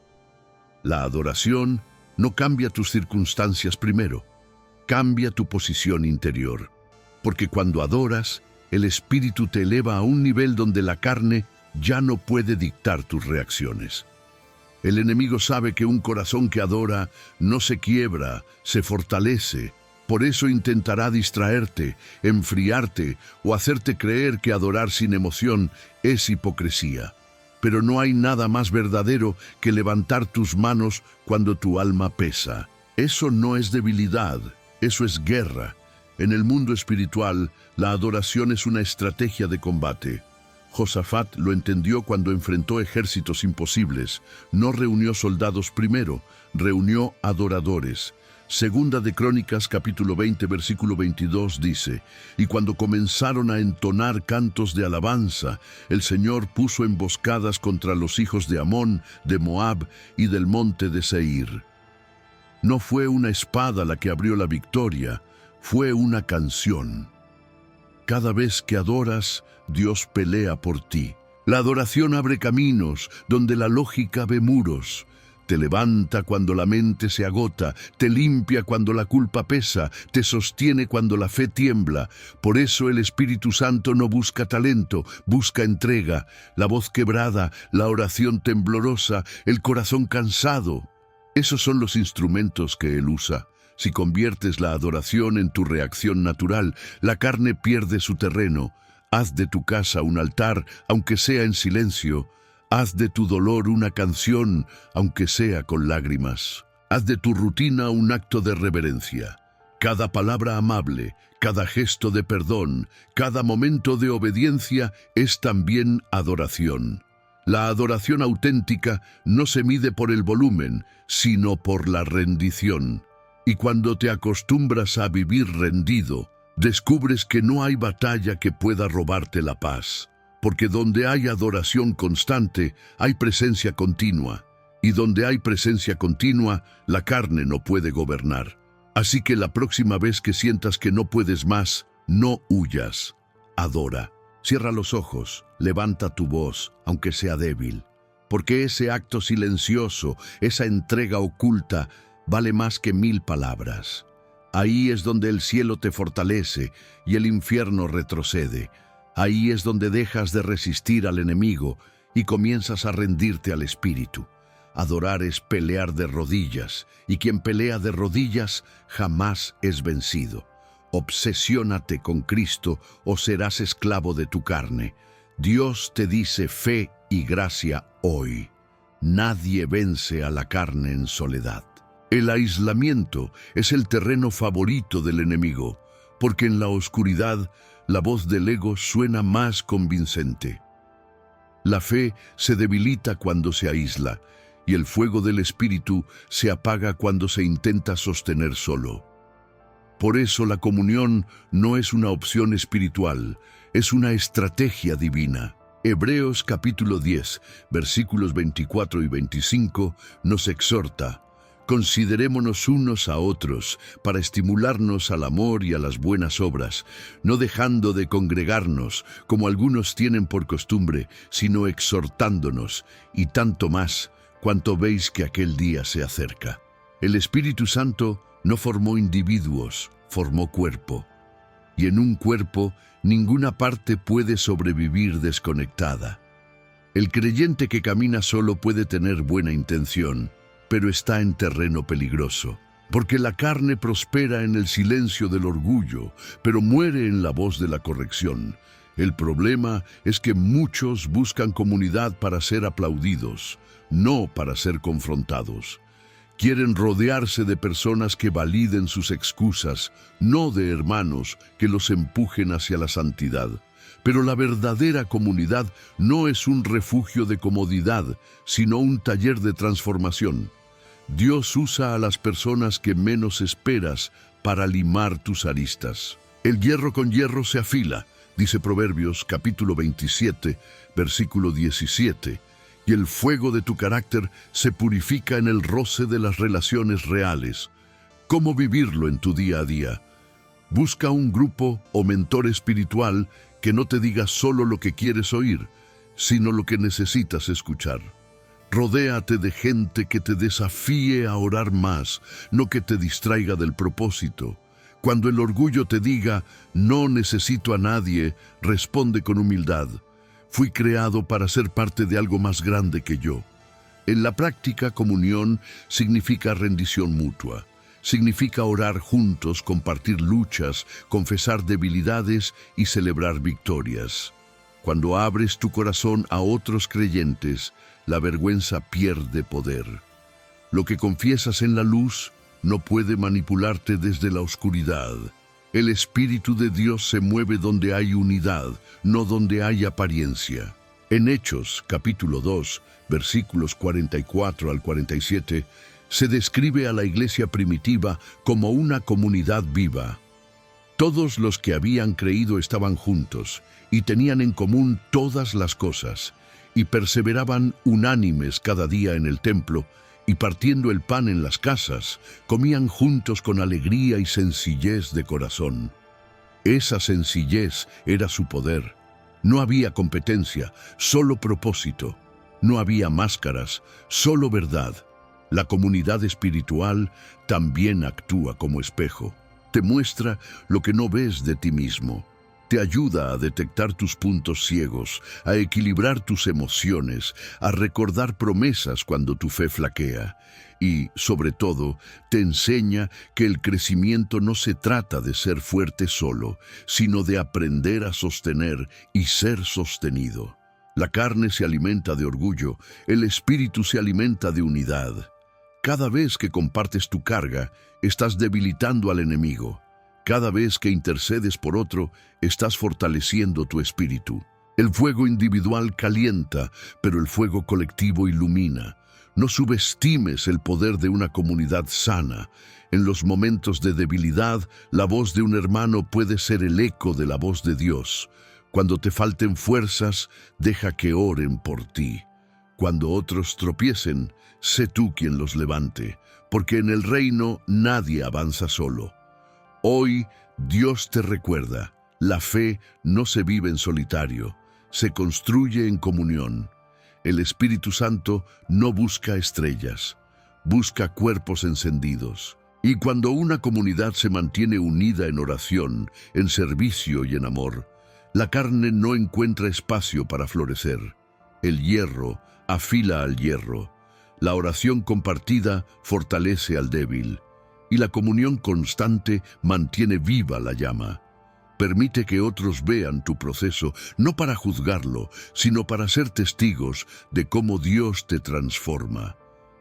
La adoración no cambia tus circunstancias primero, cambia tu posición interior. Porque cuando adoras, el espíritu te eleva a un nivel donde la carne ya no puede dictar tus reacciones. El enemigo sabe que un corazón que adora no se quiebra, se fortalece. Por eso intentará distraerte, enfriarte o hacerte creer que adorar sin emoción es hipocresía. Pero no hay nada más verdadero que levantar tus manos cuando tu alma pesa. Eso no es debilidad, eso es guerra. En el mundo espiritual, la adoración es una estrategia de combate. Josafat lo entendió cuando enfrentó ejércitos imposibles. No reunió soldados primero, reunió adoradores. Segunda de Crónicas, capítulo 20, versículo 22 dice: «Y cuando comenzaron a entonar cantos de alabanza, el Señor puso emboscadas contra los hijos de Amón, de Moab y del monte de Seir». No fue una espada la que abrió la victoria, fue una canción. Cada vez que adoras, Dios pelea por ti. La adoración abre caminos donde la lógica ve muros. Te levanta cuando la mente se agota, te limpia cuando la culpa pesa, te sostiene cuando la fe tiembla. Por eso el Espíritu Santo no busca talento, busca entrega, la voz quebrada, la oración temblorosa, el corazón cansado. Esos son los instrumentos que Él usa. Si conviertes la adoración en tu reacción natural, la carne pierde su terreno. Haz de tu casa un altar, aunque sea en silencio. Haz de tu dolor una canción, aunque sea con lágrimas. Haz de tu rutina un acto de reverencia. Cada palabra amable, cada gesto de perdón, cada momento de obediencia es también adoración. La adoración auténtica no se mide por el volumen, sino por la rendición. Y cuando te acostumbras a vivir rendido, descubres que no hay batalla que pueda robarte la paz. Porque donde hay adoración constante, hay presencia continua. Y donde hay presencia continua, la carne no puede gobernar. Así que la próxima vez que sientas que no puedes más, No huyas, adora. Cierra los ojos, levanta tu voz, aunque sea débil, porque ese acto silencioso, esa entrega oculta, vale más que 1000 palabras. Ahí es donde el cielo te fortalece y el infierno retrocede. Ahí es donde dejas de resistir al enemigo y comienzas a rendirte al Espíritu. Adorar es pelear de rodillas, y quien pelea de rodillas jamás es vencido. Obsesiónate con Cristo o serás esclavo de tu carne. Dios te dice fe y gracia hoy. Nadie vence a la carne en soledad. El aislamiento es el terreno favorito del enemigo, porque en la oscuridad la voz del ego suena más convincente. La fe se debilita cuando se aísla, y el fuego del Espíritu se apaga cuando se intenta sostener solo. Por eso la comunión no es una opción espiritual, es una estrategia divina. Hebreos capítulo 10, versículos 24 y 25 nos exhorta: considerémonos unos a otros para estimularnos al amor y a las buenas obras, no dejando de congregarnos, como algunos tienen por costumbre, sino exhortándonos, y tanto más, cuanto veis que aquel día se acerca. El Espíritu Santo no formó individuos, formó cuerpo. Y en un cuerpo, ninguna parte puede sobrevivir desconectada. El creyente que camina solo puede tener buena intención, pero está en terreno peligroso, porque la carne prospera en el silencio del orgullo, pero muere en la voz de la corrección. El problema es que muchos buscan comunidad para ser aplaudidos, no para ser confrontados. Quieren rodearse de personas que validen sus excusas, no de hermanos que los empujen hacia la santidad. Pero la verdadera comunidad no es un refugio de comodidad, sino un taller de transformación. Dios usa a las personas que menos esperas para limar tus aristas. El hierro con hierro se afila, dice Proverbios capítulo 27, versículo 17. Y el fuego de tu carácter se purifica en el roce de las relaciones reales. ¿Cómo vivirlo en tu día a día? Busca un grupo o mentor espiritual que no te diga solo lo que quieres oír, sino lo que necesitas escuchar. Rodéate de gente que te desafíe a orar más, no que te distraiga del propósito. Cuando el orgullo te diga, no necesito a nadie, responde con humildad: fui creado para ser parte de algo más grande que yo. En la práctica, comunión significa rendición mutua. Significa orar juntos, compartir luchas, confesar debilidades y celebrar victorias. Cuando abres tu corazón a otros creyentes, la vergüenza pierde poder. Lo que confiesas en la luz no puede manipularte desde la oscuridad. El Espíritu de Dios se mueve donde hay unidad, no donde hay apariencia. En Hechos, capítulo 2, versículos 44 al 47, se describe a la iglesia primitiva como una comunidad viva. Todos los que habían creído estaban juntos y tenían en común todas las cosas, y perseveraban unánimes cada día en el templo, y partiendo el pan en las casas, comían juntos con alegría y sencillez de corazón. Esa sencillez era su poder. No había competencia, solo propósito. No había máscaras, solo verdad. La comunidad espiritual también actúa como espejo. Te muestra lo que no ves de ti mismo. Te ayuda a detectar tus puntos ciegos, a equilibrar tus emociones, a recordar promesas cuando tu fe flaquea. Y, sobre todo, te enseña que el crecimiento no se trata de ser fuerte solo, sino de aprender a sostener y ser sostenido. La carne se alimenta de orgullo, el espíritu se alimenta de unidad. Cada vez que compartes tu carga, estás debilitando al enemigo. Cada vez que intercedes por otro, estás fortaleciendo tu espíritu. El fuego individual calienta, pero el fuego colectivo ilumina. No subestimes el poder de una comunidad sana. En los momentos de debilidad, la voz de un hermano puede ser el eco de la voz de Dios. Cuando te falten fuerzas, deja que oren por ti. Cuando otros tropiecen, sé tú quien los levante, porque en el reino nadie avanza solo. Hoy Dios te recuerda, la fe no se vive en solitario, se construye en comunión. El Espíritu Santo no busca estrellas, busca cuerpos encendidos. Y cuando una comunidad se mantiene unida en oración, en servicio y en amor, la carne no encuentra espacio para florecer. El hierro afila al hierro, la oración compartida fortalece al débil, y la comunión constante mantiene viva la llama. Permite que otros vean tu proceso, no para juzgarlo, sino para ser testigos de cómo Dios te transforma.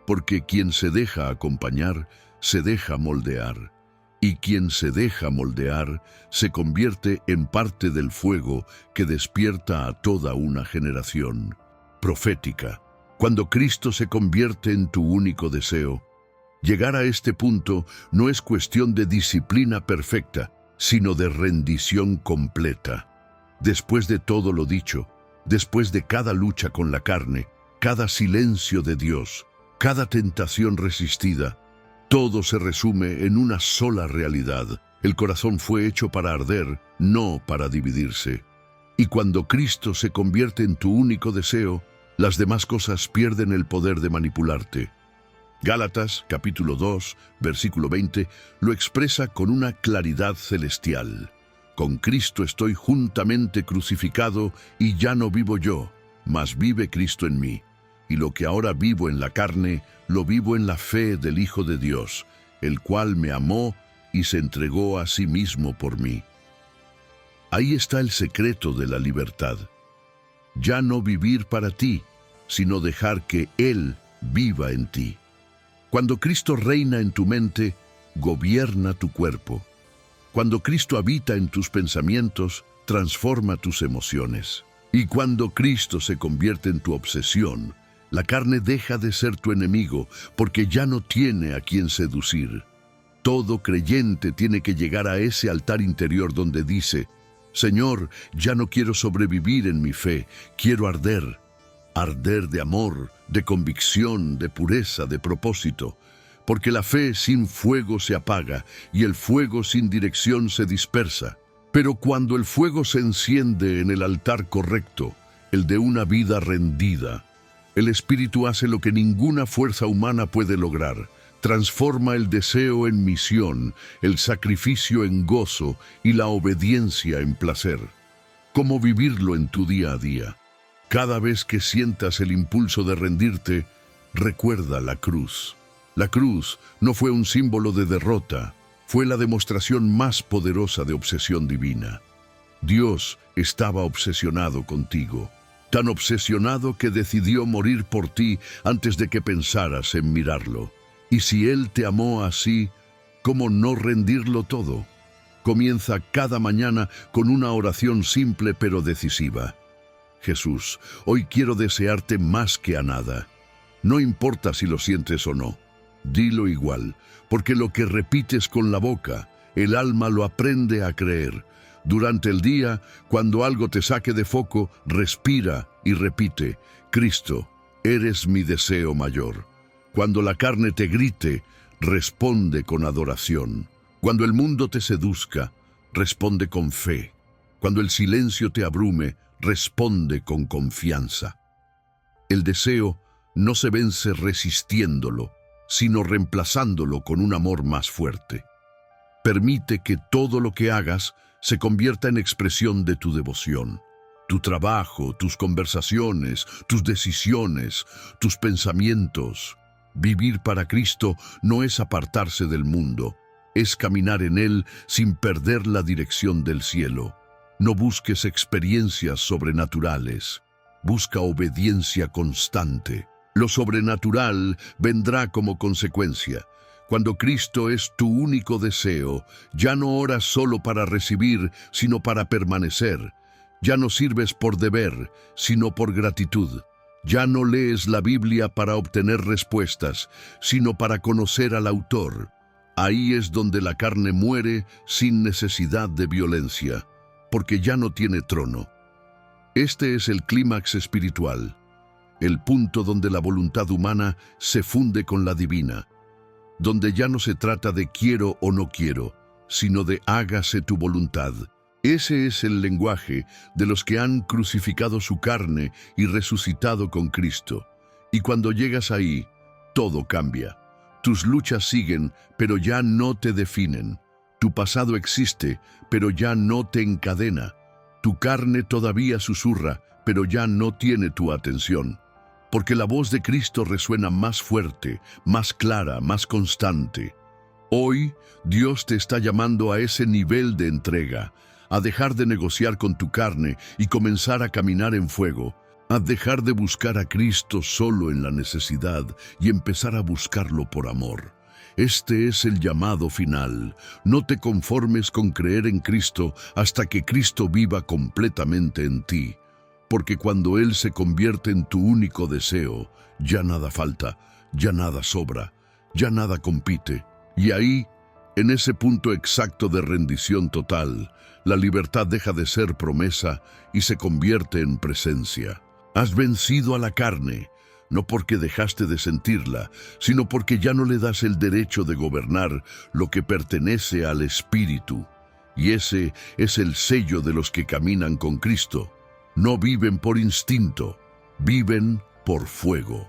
Porque quien se deja acompañar, se deja moldear, y quien se deja moldear se convierte en parte del fuego que despierta a toda una generación. Profética. Cuando Cristo se convierte en tu único deseo, llegar a este punto no es cuestión de disciplina perfecta, sino de rendición completa. Después de todo lo dicho, después de cada lucha con la carne, cada silencio de Dios, cada tentación resistida, todo se resume en una sola realidad. El corazón fue hecho para arder, no para dividirse. Y cuando Cristo se convierte en tu único deseo, las demás cosas pierden el poder de manipularte. Gálatas, capítulo 2, versículo 20, lo expresa con una claridad celestial. Con Cristo estoy juntamente crucificado y ya no vivo yo, mas vive Cristo en mí. Y lo que ahora vivo en la carne, lo vivo en la fe del Hijo de Dios, el cual me amó y se entregó a sí mismo por mí. Ahí está el secreto de la libertad. Ya no vivir para ti, sino dejar que Él viva en ti. Cuando Cristo reina en tu mente, gobierna tu cuerpo. Cuando Cristo habita en tus pensamientos, transforma tus emociones. Y cuando Cristo se convierte en tu obsesión, la carne deja de ser tu enemigo porque ya no tiene a quien seducir. Todo creyente tiene que llegar a ese altar interior donde dice: Señor, ya no quiero sobrevivir en mi fe, quiero arder. Arder de amor, de convicción, de pureza, de propósito. Porque la fe sin fuego se apaga y el fuego sin dirección se dispersa. Pero cuando el fuego se enciende en el altar correcto, el de una vida rendida, el Espíritu hace lo que ninguna fuerza humana puede lograr. Transforma el deseo en misión, el sacrificio en gozo y la obediencia en placer. ¿Cómo vivirlo en tu día a día? Cada vez que sientas el impulso de rendirte, recuerda la cruz. La cruz no fue un símbolo de derrota, fue la demostración más poderosa de obsesión divina. Dios estaba obsesionado contigo. Tan obsesionado que decidió morir por ti antes de que pensaras en mirarlo. Y si Él te amó así, ¿cómo no rendirlo todo? Comienza cada mañana con una oración simple pero decisiva. Jesús, hoy quiero desearte más que a nada. No importa si lo sientes o no. Dilo igual, porque lo que repites con la boca, el alma lo aprende a creer. Durante el día, cuando algo te saque de foco, respira y repite: Cristo, eres mi deseo mayor. Cuando la carne te grite, responde con adoración. Cuando el mundo te seduzca, responde con fe. Cuando el silencio te abrume, responde con confianza. El deseo no se vence resistiéndolo, sino reemplazándolo con un amor más fuerte. Permite que todo lo que hagas se convierta en expresión de tu devoción. Tu trabajo, tus conversaciones, tus decisiones, tus pensamientos. Vivir para Cristo no es apartarse del mundo, es caminar en Él sin perder la dirección del cielo. No busques experiencias sobrenaturales, busca obediencia constante. Lo sobrenatural vendrá como consecuencia. Cuando Cristo es tu único deseo, ya no oras solo para recibir, sino para permanecer. Ya no sirves por deber, sino por gratitud. Ya no lees la Biblia para obtener respuestas, sino para conocer al autor. Ahí es donde la carne muere sin necesidad de violencia, porque ya no tiene trono. Este es el clímax espiritual, el punto donde la voluntad humana se funde con la divina, donde ya no se trata de quiero o no quiero, sino de hágase tu voluntad. Ese es el lenguaje de los que han crucificado su carne y resucitado con Cristo. Y cuando llegas ahí, todo cambia. Tus luchas siguen, pero ya no te definen. Tu pasado existe, pero ya no te encadena. Tu carne todavía susurra, pero ya no tiene tu atención. Porque la voz de Cristo resuena más fuerte, más clara, más constante. Hoy, Dios te está llamando a ese nivel de entrega, a dejar de negociar con tu carne y comenzar a caminar en fuego, a dejar de buscar a Cristo solo en la necesidad y empezar a buscarlo por amor. Este es el llamado final. No te conformes con creer en Cristo hasta que Cristo viva completamente en ti, porque cuando Él se convierte en tu único deseo, ya nada falta, ya nada sobra, ya nada compite. Y ahí, en ese punto exacto de rendición total, la libertad deja de ser promesa y se convierte en presencia. Has vencido a la carne, no porque dejaste de sentirla, sino porque ya no le das el derecho de gobernar lo que pertenece al Espíritu. Y ese es el sello de los que caminan con Cristo. No viven por instinto, viven por fuego.